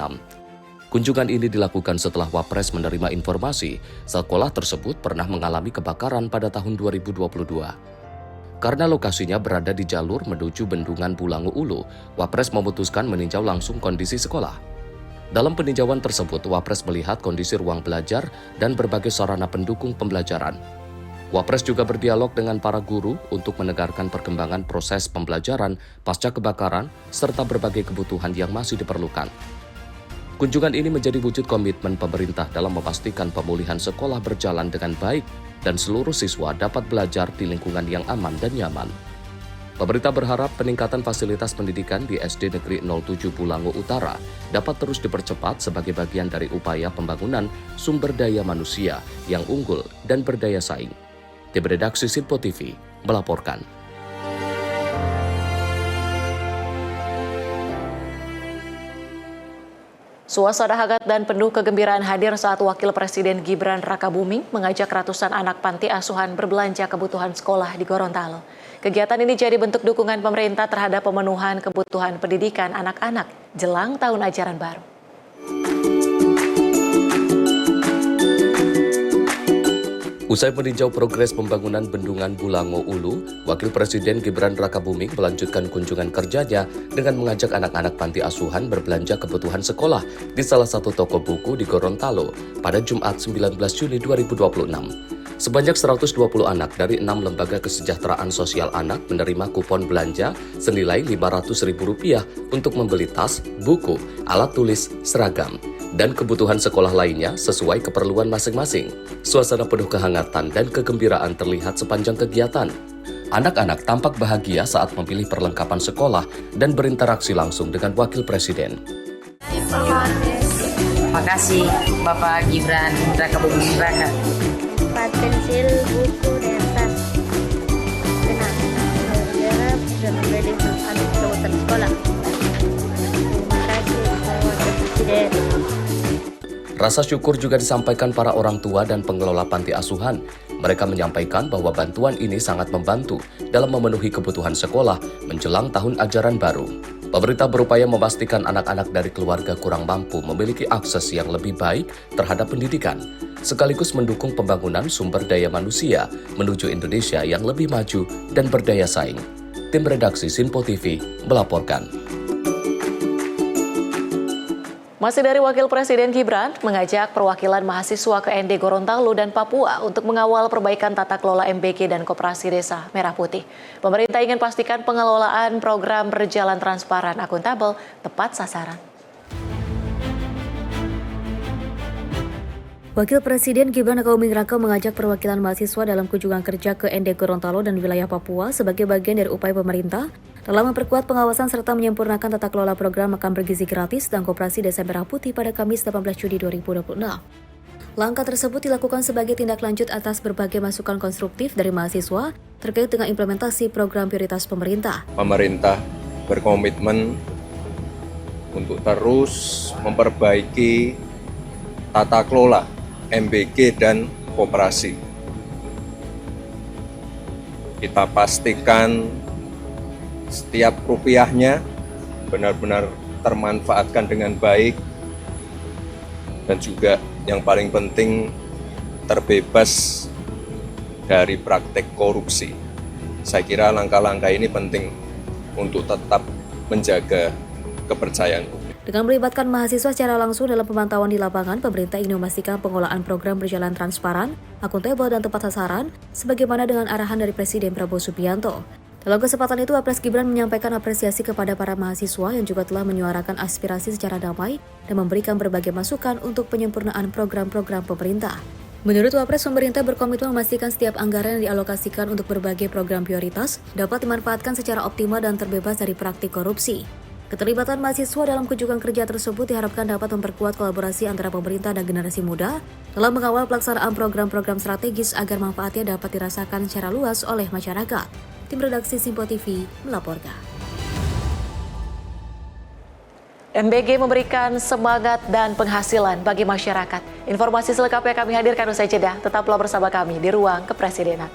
Kunjungan ini dilakukan setelah Wapres menerima informasi sekolah tersebut pernah mengalami kebakaran pada tahun 2022. Karena lokasinya berada di jalur menuju Bendungan Bulango Ulu, Wapres memutuskan meninjau langsung kondisi sekolah. Dalam peninjauan tersebut, Wapres melihat kondisi ruang belajar dan berbagai sarana pendukung pembelajaran. Wapres juga berdialog dengan para guru untuk menegarkan perkembangan proses pembelajaran pasca kebakaran serta berbagai kebutuhan yang masih diperlukan. Kunjungan ini menjadi wujud komitmen pemerintah dalam memastikan pemulihan sekolah berjalan dengan baik dan seluruh siswa dapat belajar di lingkungan yang aman dan nyaman. Pemerintah berharap peningkatan fasilitas pendidikan di SD Negeri 07 Bulango Utara dapat terus dipercepat sebagai bagian dari upaya pembangunan sumber daya manusia yang unggul dan berdaya saing. Tim redaksi Sinpo TV melaporkan. Suasana hangat dan penuh kegembiraan hadir saat Wakil Presiden Gibran Rakabuming mengajak ratusan anak panti asuhan berbelanja kebutuhan sekolah di Gorontalo. Kegiatan ini jadi bentuk dukungan pemerintah terhadap pemenuhan kebutuhan pendidikan anak-anak jelang tahun ajaran baru. Usai meninjau progres pembangunan Bendungan Bulango Ulu, Wakil Presiden Gibran Rakabuming melanjutkan kunjungan kerjanya dengan mengajak anak-anak panti asuhan berbelanja kebutuhan sekolah di salah satu toko buku di Gorontalo pada Jumat 19 Juni 2026. Sebanyak 120 anak dari 6 lembaga kesejahteraan sosial anak menerima kupon belanja senilai Rp500.000 untuk membeli tas, buku, alat tulis, seragam, dan kebutuhan sekolah lainnya sesuai keperluan masing-masing. Suasana penuh kehangatan dan kegembiraan terlihat sepanjang kegiatan. Anak-anak tampak bahagia saat memilih perlengkapan sekolah dan berinteraksi langsung dengan Wakil Presiden. Terima kasih Bapak Gibran Raka Buming Raka. Pensil, buku, dan tas. Senang. Negara sudah memberi anak kebutuhan sekolah. Terima kasih Bapak Presiden. Rasa syukur juga disampaikan para orang tua dan pengelola panti asuhan. Mereka menyampaikan bahwa bantuan ini sangat membantu dalam memenuhi kebutuhan sekolah menjelang tahun ajaran baru. Pemerintah berupaya memastikan anak-anak dari keluarga kurang mampu memiliki akses yang lebih baik terhadap pendidikan, sekaligus mendukung pembangunan sumber daya manusia menuju Indonesia yang lebih maju dan berdaya saing. Tim redaksi Sinpo TV melaporkan. Masih dari Wakil Presiden Gibran mengajak perwakilan mahasiswa ke ND Gorontalo dan Papua untuk mengawal perbaikan tata kelola MBG dan Koperasi Desa Merah Putih. Pemerintah ingin pastikan pengelolaan program berjalan transparan, akuntabel, tepat sasaran. Wakil Presiden Gibran Raka-Buming Raka mengajak perwakilan mahasiswa dalam kunjungan kerja ke ND Gorontalo dan wilayah Papua sebagai bagian dari upaya pemerintah dalam memperkuat pengawasan serta menyempurnakan tata kelola program makan bergizi gratis dan Koperasi Desa Merah Putih pada Kamis 18 Juni 2026. Langkah tersebut dilakukan sebagai tindak lanjut atas berbagai masukan konstruktif dari mahasiswa terkait dengan implementasi program prioritas pemerintah. Pemerintah berkomitmen untuk terus memperbaiki tata kelola MBG dan koperasi. Kita pastikan setiap rupiahnya benar-benar termanfaatkan dengan baik dan juga yang paling penting terbebas dari praktek korupsi. Saya kira langkah-langkah ini penting untuk tetap menjaga kepercayaan publik. Dengan melibatkan mahasiswa secara langsung dalam pemantauan di lapangan, pemerintah ingin memastikan pengelolaan program berjalan transparan, akuntabel, dan tepat sasaran, sebagaimana dengan arahan dari Presiden Prabowo Subianto. Dalam kesempatan itu, Wapres Gibran menyampaikan apresiasi kepada para mahasiswa yang juga telah menyuarakan aspirasi secara damai dan memberikan berbagai masukan untuk penyempurnaan program-program pemerintah. Menurut Wapres, pemerintah berkomitmen memastikan setiap anggaran yang dialokasikan untuk berbagai program prioritas dapat dimanfaatkan secara optimal dan terbebas dari praktik korupsi. Keterlibatan mahasiswa dalam kunjungan kerja tersebut diharapkan dapat memperkuat kolaborasi antara pemerintah dan generasi muda dalam mengawal pelaksanaan program-program strategis agar manfaatnya dapat dirasakan secara luas oleh masyarakat. Tim redaksi Sinpo TV melaporkan. MBG memberikan semangat dan penghasilan bagi masyarakat. Informasi selengkapnya kami hadirkan usai jeda. Tetaplah bersama kami di Ruang Kepresidenan.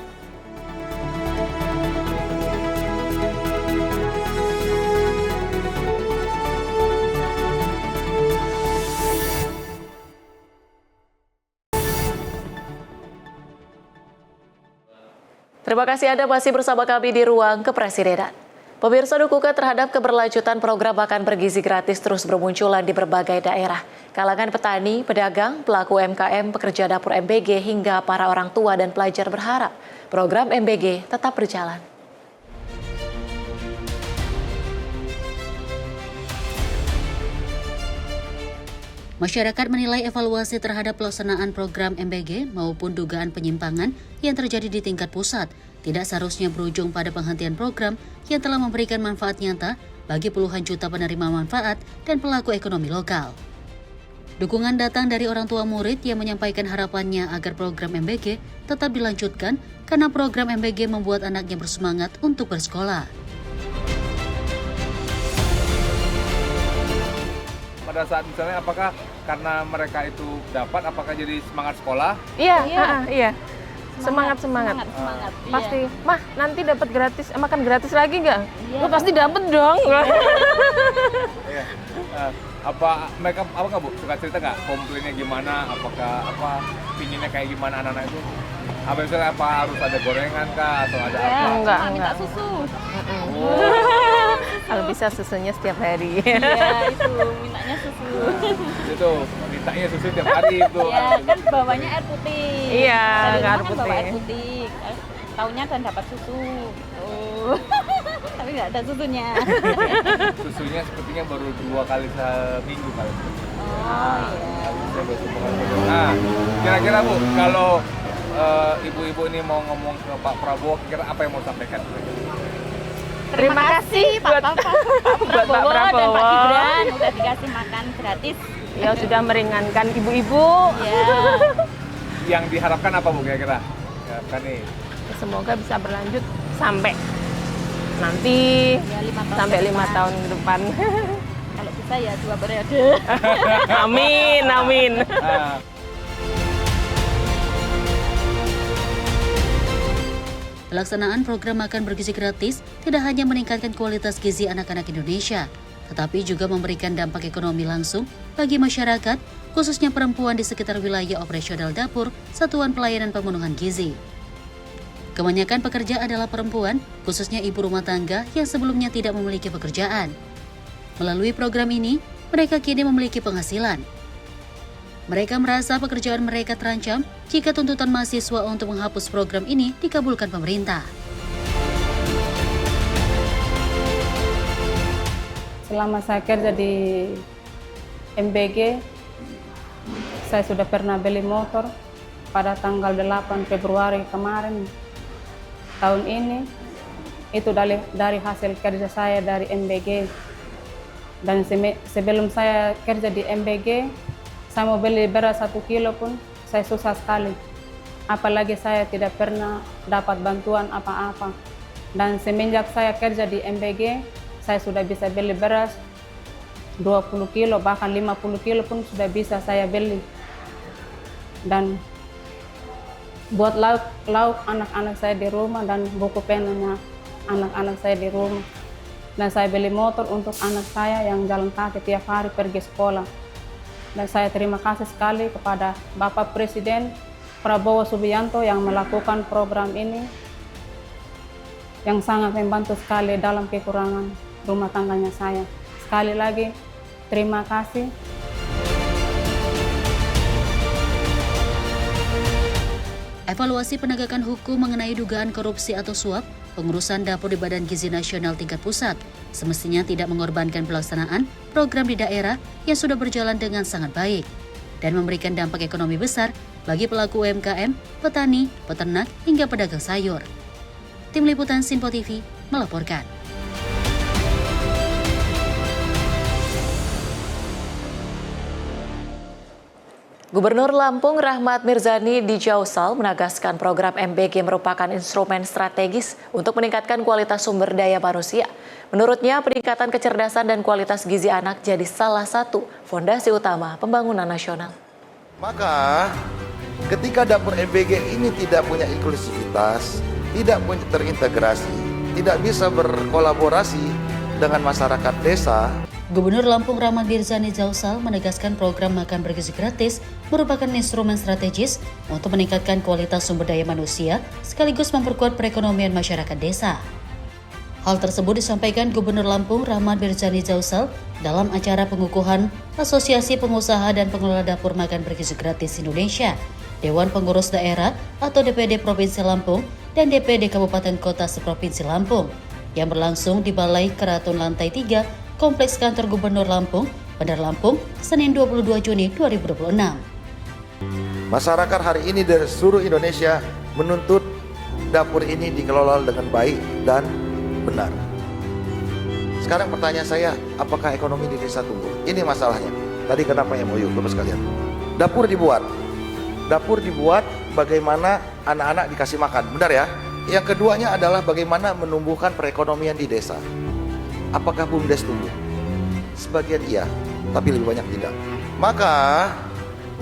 Terima kasih Anda masih bersama kami di Ruang Kepresidenan. Pemirsa, dukungan terhadap keberlanjutan program makan bergizi gratis terus bermunculan di berbagai daerah. Kalangan petani, pedagang, pelaku UMKM, pekerja dapur MBG, hingga para orang tua dan pelajar berharap program MBG tetap berjalan. Masyarakat menilai evaluasi terhadap pelaksanaan program MBG maupun dugaan penyimpangan yang terjadi di tingkat pusat tidak seharusnya berujung pada penghentian program yang telah memberikan manfaat nyata bagi puluhan juta penerima manfaat dan pelaku ekonomi lokal. Dukungan datang dari orang tua murid yang menyampaikan harapannya agar program MBG tetap dilanjutkan karena program MBG membuat anaknya bersemangat untuk bersekolah. Pada saat misalnya apakah karena mereka itu dapat, apakah jadi semangat sekolah? Iya. Semangat. Pasti. Iya. Mah, nanti dapat gratis, makan gratis lagi nggak? Iya. Lu pasti dapat dong. Iya. Apa mereka nggak Bu? Suka cerita nggak? Komplainnya gimana? Apakah pinginnya kayak gimana anak-anak itu? Apa misalnya harus ada gorengan kah atau ada apa? Enggak. Minta susu. Kalau bisa susunya setiap hari. Iya, itu mintanya susu. Itu mintanya susu tiap hari itu. Iya, kan bawanya air putih. Iya, Dari rumah air kan bawa putih. air putih. Taunya dan dapat susu. Oh. Tapi nggak ada susunya. Susunya sepertinya baru 2 kali seminggu kali. Oh iya. Nah, kira-kira Bu, kalau ibu-ibu ini mau ngomong ke Pak Prabowo, kira apa yang mau sampaikan? Terima kasih Pak Prabowo dan Pak Gibran udah dikasih makan gratis. Ya sudah meringankan ibu-ibu. Ya. Yang diharapkan apa Bu kira-kira? Diharapkan nih. Semoga bisa berlanjut sampai nanti Ya, 5 tahun sampai ke 5 depan. tahun ke depan. Kalau bisa ya 2 periode. Amin, amin. Pelaksanaan program makan bergizi gratis tidak hanya meningkatkan kualitas gizi anak-anak Indonesia, tetapi juga memberikan dampak ekonomi langsung bagi masyarakat, khususnya perempuan di sekitar wilayah operasional dapur Satuan Pelayanan Pemenuhan Gizi. Kebanyakan pekerja adalah perempuan, khususnya ibu rumah tangga yang sebelumnya tidak memiliki pekerjaan. Melalui program ini, mereka kini memiliki penghasilan. Mereka merasa pekerjaan mereka terancam jika tuntutan mahasiswa untuk menghapus program ini dikabulkan pemerintah. Selama saya kerja di MBG, saya sudah pernah beli motor pada tanggal 8 Februari kemarin tahun ini. Itu dari hasil kerja saya dari MBG. Dan sebelum saya kerja di MBG, saya mau beli beras 1 kilo pun saya susah sekali. Apalagi saya tidak pernah dapat bantuan apa-apa. Dan semenjak saya kerja di MBG, saya sudah bisa beli beras 20 kilo, bahkan 50 kilo pun sudah bisa saya beli. Dan buat lauk anak-anak saya di rumah dan buku penanya anak-anak saya di rumah. Dan saya beli motor untuk anak saya yang jalan kaki tiap hari pergi sekolah. Dan saya terima kasih sekali kepada Bapak Presiden Prabowo Subianto yang melakukan program ini yang sangat membantu sekali dalam kekurangan rumah tangganya saya. Sekali lagi, terima kasih. Evaluasi penegakan hukum mengenai dugaan korupsi atau suap pengurusan dapur di Badan Gizi Nasional tingkat pusat semestinya tidak mengorbankan pelaksanaan program di daerah yang sudah berjalan dengan sangat baik dan memberikan dampak ekonomi besar bagi pelaku UMKM, petani, peternak, hingga pedagang sayur. Tim Liputan Sinpo TV melaporkan. Gubernur Lampung Rahmat Mirzani di Jausal menegaskan program MBG merupakan instrumen strategis untuk meningkatkan kualitas sumber daya manusia. Menurutnya, peningkatan kecerdasan dan kualitas gizi anak jadi salah satu fondasi utama pembangunan nasional. Maka ketika dapur MBG ini tidak punya inklusivitas, tidak punya terintegrasi, tidak bisa berkolaborasi dengan masyarakat desa. Gubernur Lampung Rahmat Mirzani Jausal menegaskan program makan bergizi gratis merupakan instrumen strategis untuk meningkatkan kualitas sumber daya manusia sekaligus memperkuat perekonomian masyarakat desa. Hal tersebut disampaikan Gubernur Lampung Rahmat Mirzani Jausal dalam acara pengukuhan Asosiasi Pengusaha dan Pengelola Dapur Makan Bergizi Gratis Indonesia, Dewan Pengurus Daerah atau DPD Provinsi Lampung dan DPD Kabupaten Kota Seprovinsi Lampung yang berlangsung di Balai Keraton Lantai 3 Kompleks Kantor Gubernur Lampung, Bandar Lampung, Senin 22 Juni 2026. Masyarakat hari ini dari seluruh Indonesia menuntut dapur ini dikelola dengan baik dan benar. Sekarang pertanyaan saya, apakah ekonomi di desa tumbuh? Ini masalahnya. Tadi kenapa MOU, Bapak sekalian? Dapur dibuat bagaimana anak-anak dikasih makan, benar ya? Yang keduanya adalah bagaimana menumbuhkan perekonomian di desa. Apakah BUMDes tumbuh? Sebagian iya, tapi lebih banyak tidak. Maka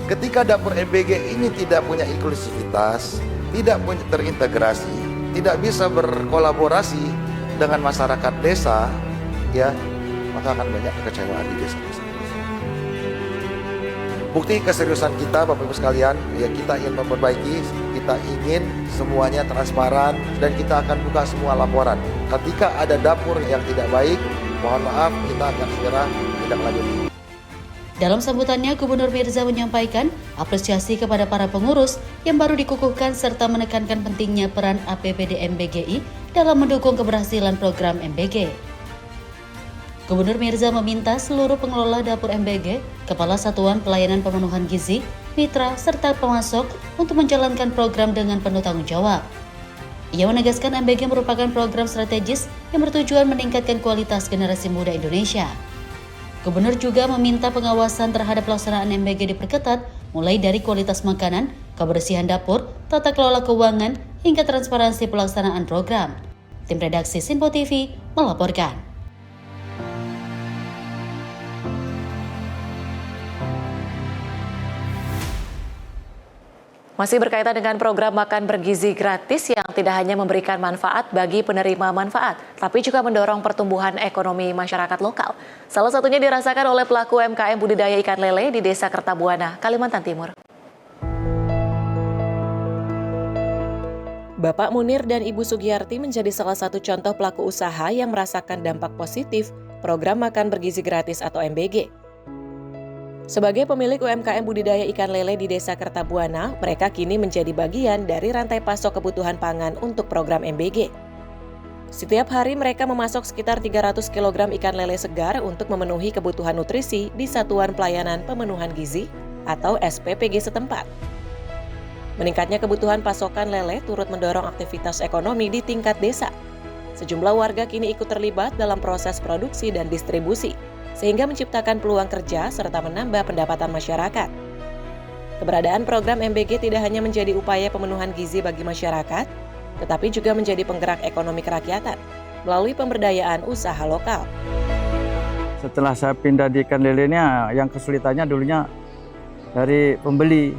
ketika dapur MBG ini tidak punya inklusivitas, tidak punya terintegrasi, tidak bisa berkolaborasi dengan masyarakat desa, ya, maka akan banyak kekecewaan di desa-desa. Bukti keseriusan kita, Bapak Ibu sekalian, ya kita ingin memperbaiki, kita ingin semuanya transparan dan kita akan buka semua laporan. Ketika ada dapur yang tidak baik, Mohon maaf, kita akan segera tindak lanjut. Dalam sambutannya, Gubernur Mirza menyampaikan apresiasi kepada para pengurus yang baru dikukuhkan serta menekankan pentingnya peran APBD MBGI dalam mendukung keberhasilan program MBG. Gubernur Mirza meminta seluruh pengelola dapur MBG, Kepala Satuan Pelayanan Pemenuhan Gizi, mitra, serta pemasok untuk menjalankan program dengan penuh tanggung jawab. Ia menegaskan MBG merupakan program strategis yang bertujuan meningkatkan kualitas generasi muda Indonesia. Gubernur juga meminta pengawasan terhadap pelaksanaan MBG diperketat, mulai dari kualitas makanan, kebersihan dapur, tata kelola keuangan, hingga transparansi pelaksanaan program. Tim redaksi Sinpo TV melaporkan. Masih berkaitan dengan program makan bergizi gratis yang tidak hanya memberikan manfaat bagi penerima manfaat, tapi juga mendorong pertumbuhan ekonomi masyarakat lokal. Salah satunya dirasakan oleh pelaku UMKM budidaya ikan lele di Desa Kertabuana, Kalimantan Timur. Bapak Munir dan Ibu Sugiyarti menjadi salah satu contoh pelaku usaha yang merasakan dampak positif program makan bergizi gratis atau MBG. Sebagai pemilik UMKM budidaya ikan lele di Desa Kertabuana, mereka kini menjadi bagian dari rantai pasok kebutuhan pangan untuk program MBG. Setiap hari mereka memasok sekitar 300 kg ikan lele segar untuk memenuhi kebutuhan nutrisi di Satuan Pelayanan Pemenuhan Gizi atau SPPG setempat. Meningkatnya kebutuhan pasokan lele turut mendorong aktivitas ekonomi di tingkat desa. Sejumlah warga kini ikut terlibat dalam proses produksi dan distribusi, sehingga menciptakan peluang kerja serta menambah pendapatan masyarakat. Keberadaan program MBG tidak hanya menjadi upaya pemenuhan gizi bagi masyarakat, tetapi juga menjadi penggerak ekonomi kerakyatan melalui pemberdayaan usaha lokal. Setelah saya pindah di ikan lelenya, yang kesulitannya dulunya dari pembeli,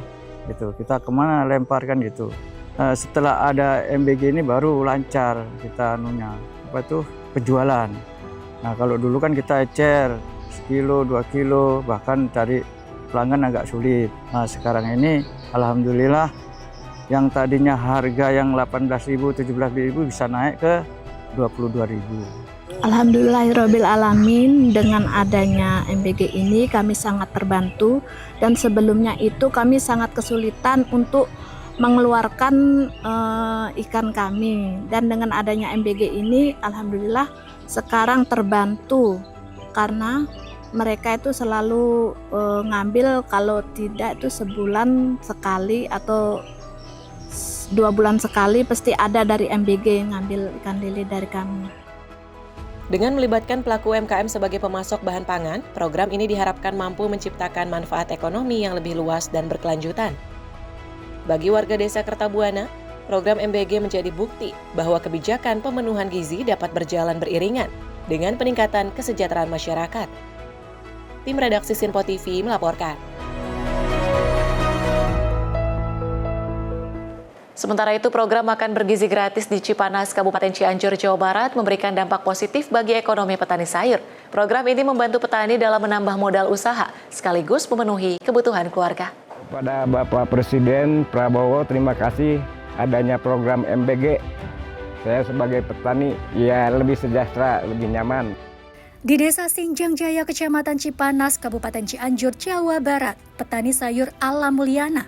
gitu. Kita kemana lemparkan gitu. Setelah ada MBG ini baru lancar kita penjualan. Nah kalau dulu kan kita ecer sekilo, 2 kilo, bahkan cari pelanggan agak sulit. Nah sekarang ini alhamdulillah yang tadinya harga yang 18.000, 17.000 bisa naik ke 22.000. Alhamdulillahirabbil alamin, dengan adanya MBG ini kami sangat terbantu, dan sebelumnya itu kami sangat kesulitan untuk mengeluarkan ikan kami, dan dengan adanya MBG ini alhamdulillah sekarang terbantu karena mereka itu selalu ngambil, kalau tidak itu sebulan sekali atau 2 bulan sekali pasti ada dari MBG yang ngambil ikan lele dari kami. Dengan melibatkan pelaku UMKM sebagai pemasok bahan pangan, program ini diharapkan mampu menciptakan manfaat ekonomi yang lebih luas dan berkelanjutan. Bagi warga Desa Kertabuana, program MBG menjadi bukti bahwa kebijakan pemenuhan gizi dapat berjalan beriringan dengan peningkatan kesejahteraan masyarakat. Tim redaksi Sinpo TV melaporkan. Sementara itu, program makan bergizi gratis di Cipanas, Kabupaten Cianjur, Jawa Barat memberikan dampak positif bagi ekonomi petani sayur. Program ini membantu petani dalam menambah modal usaha, sekaligus memenuhi kebutuhan keluarga. Pada Bapak Presiden Prabowo, terima kasih adanya program MBG. Saya sebagai petani ya lebih sejahtera, lebih nyaman. Di Desa Sinjang Jaya, Kecamatan Cipanas, Kabupaten Cianjur, Jawa Barat, petani sayur Alam Mulyana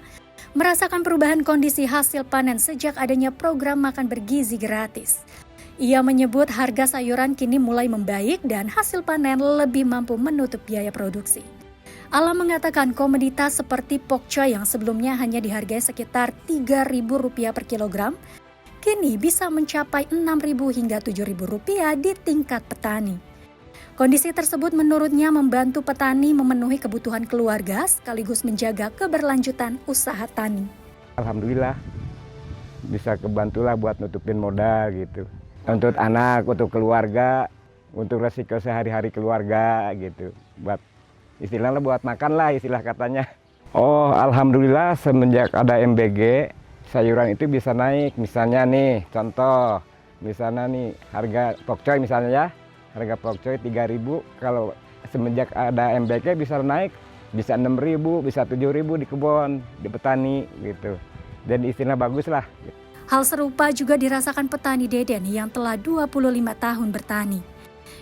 merasakan perubahan kondisi hasil panen sejak adanya program makan bergizi gratis. Ia menyebut harga sayuran kini mulai membaik dan hasil panen lebih mampu menutup biaya produksi. Alam mengatakan komoditas seperti pokcoy yang sebelumnya hanya dihargai sekitar Rp3.000 per kilogram, kini bisa mencapai Rp6.000 hingga Rp7.000 di tingkat petani. Kondisi tersebut menurutnya membantu petani memenuhi kebutuhan keluarga sekaligus menjaga keberlanjutan usaha tani. Alhamdulillah bisa kebantulah buat nutupin modal gitu. Untuk anak, untuk keluarga, untuk resiko sehari-hari keluarga gitu. Buat istilahnya buat makan lah istilah katanya. Oh alhamdulillah semenjak ada MBG sayuran itu bisa naik. Misalnya nih contoh, misalnya nih harga pokcoy misalnya ya. Harga pokcoy 3.000, kalau semenjak ada MBG bisa naik, bisa 6.000, bisa 7.000 di kebun, di petani gitu. Dan istilah bagus lah. Hal serupa juga dirasakan petani Deden yang telah 25 tahun bertani.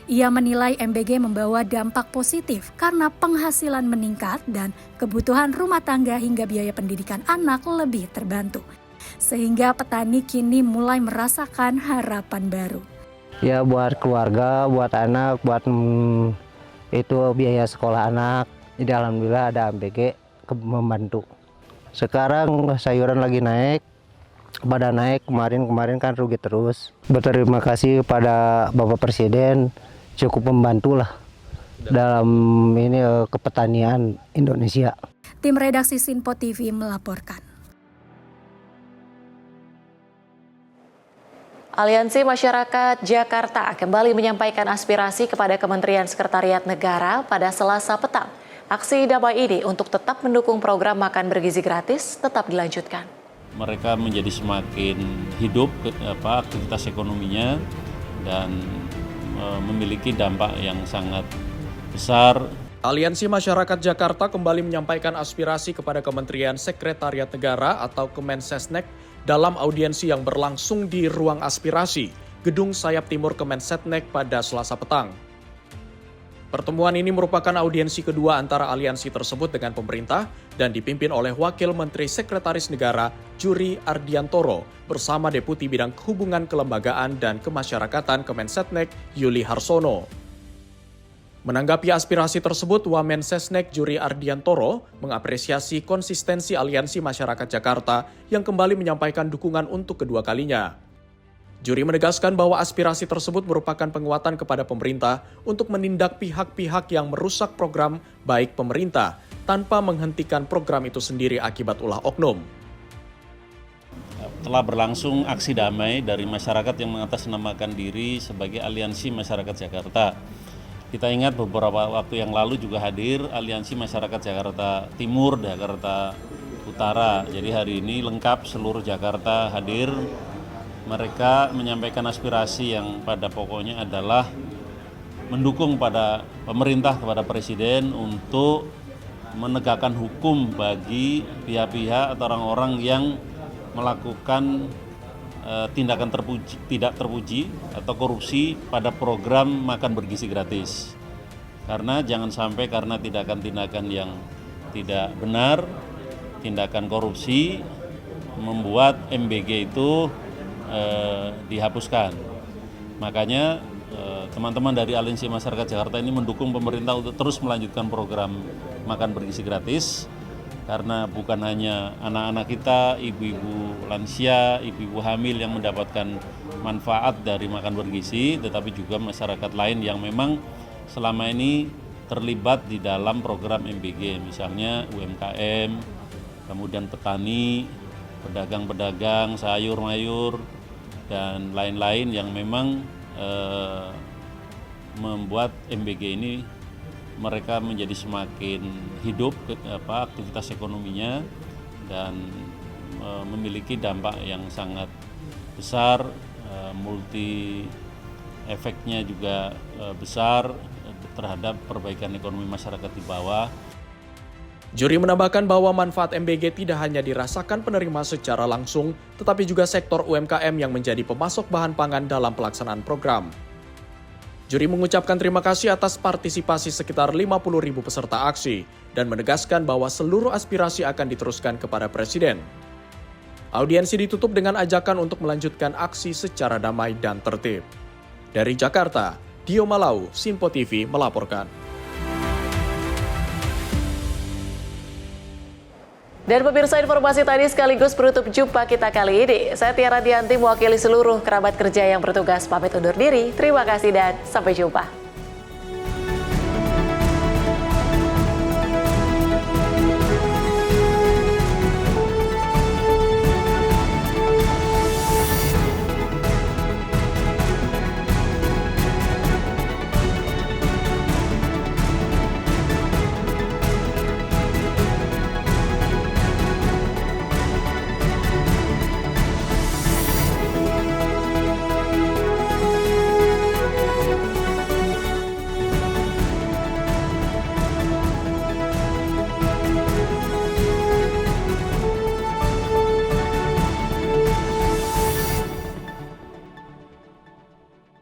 Ia menilai MBG membawa dampak positif karena penghasilan meningkat dan kebutuhan rumah tangga hingga biaya pendidikan anak lebih terbantu. Sehingga petani kini mulai merasakan harapan baru. Ya buat keluarga, buat anak, buat itu biaya sekolah anak. Jadi alhamdulillah ada MBG membantu. Sekarang sayuran lagi naik. Pada naik kemarin kan rugi terus. Berterima kasih pada Bapak Presiden, cukup membantu lah dalam ini kepetanian Indonesia. Tim redaksi Sinpo TV melaporkan. Aliansi Masyarakat Jakarta kembali menyampaikan aspirasi kepada Kementerian Sekretariat Negara pada Selasa petang. Aksi damai ini untuk tetap mendukung program makan bergizi gratis tetap dilanjutkan. Mereka menjadi semakin hidup aktivitas ekonominya dan memiliki dampak yang sangat besar. Aliansi Masyarakat Jakarta kembali menyampaikan aspirasi kepada Kementerian Sekretariat Negara atau Kemensesnek dalam audiensi yang berlangsung di Ruang Aspirasi, Gedung Sayap Timur Kemensetnek pada Selasa petang. Pertemuan ini merupakan audiensi kedua antara aliansi tersebut dengan pemerintah dan dipimpin oleh Wakil Menteri Sekretaris Negara Juri Ardiantoro bersama Deputi Bidang Hubungan Kelembagaan dan Kemasyarakatan Kemensetnek Yuli Harsono. Menanggapi aspirasi tersebut, Wamensesnek Juri Ardiantoro mengapresiasi konsistensi Aliansi Masyarakat Jakarta yang kembali menyampaikan dukungan untuk kedua kalinya. Juri menegaskan bahwa aspirasi tersebut merupakan penguatan kepada pemerintah untuk menindak pihak-pihak yang merusak program baik pemerintah tanpa menghentikan program itu sendiri akibat ulah oknum. Telah berlangsung aksi damai dari masyarakat yang mengatasnamakan diri sebagai Aliansi Masyarakat Jakarta. Kita ingat beberapa waktu yang lalu juga hadir Aliansi Masyarakat Jakarta Timur, Jakarta Utara. Jadi hari ini lengkap seluruh Jakarta hadir. Mereka menyampaikan aspirasi yang pada pokoknya adalah mendukung pada pemerintah, kepada Presiden untuk menegakkan hukum bagi pihak-pihak atau orang-orang yang melakukan tindakan tidak terpuji atau korupsi pada program makan bergizi gratis. Karena jangan sampai karena tindakan-tindakan yang tidak benar, tindakan korupsi membuat MBG itu dihapuskan. Makanya teman-teman dari Aliansi Masyarakat Jakarta ini mendukung pemerintah untuk terus melanjutkan program makan bergizi gratis. Karena bukan hanya anak-anak kita, ibu-ibu lansia, ibu-ibu hamil yang mendapatkan manfaat dari makan bergizi, tetapi juga masyarakat lain yang memang selama ini terlibat di dalam program MBG, misalnya UMKM, kemudian petani, pedagang-pedagang, sayur-mayur, dan lain-lain yang memang membuat MBG ini mereka menjadi semakin hidup aktivitas ekonominya dan memiliki dampak yang sangat besar, multi efeknya juga besar terhadap perbaikan ekonomi masyarakat di bawah. Juri menambahkan bahwa manfaat MBG tidak hanya dirasakan penerima secara langsung, tetapi juga sektor UMKM yang menjadi pemasok bahan pangan dalam pelaksanaan program. Juri mengucapkan terima kasih atas partisipasi sekitar 50.000 peserta aksi dan menegaskan bahwa seluruh aspirasi akan diteruskan kepada Presiden. Audiensi ditutup dengan ajakan untuk melanjutkan aksi secara damai dan tertib. Dari Jakarta, Dio Malau, Sinpo TV melaporkan. Dan pemirsa, informasi tadi sekaligus penutup jumpa kita kali ini. Saya Tiara Dianti mewakili seluruh kerabat kerja yang bertugas pamit undur diri. Terima kasih dan sampai jumpa.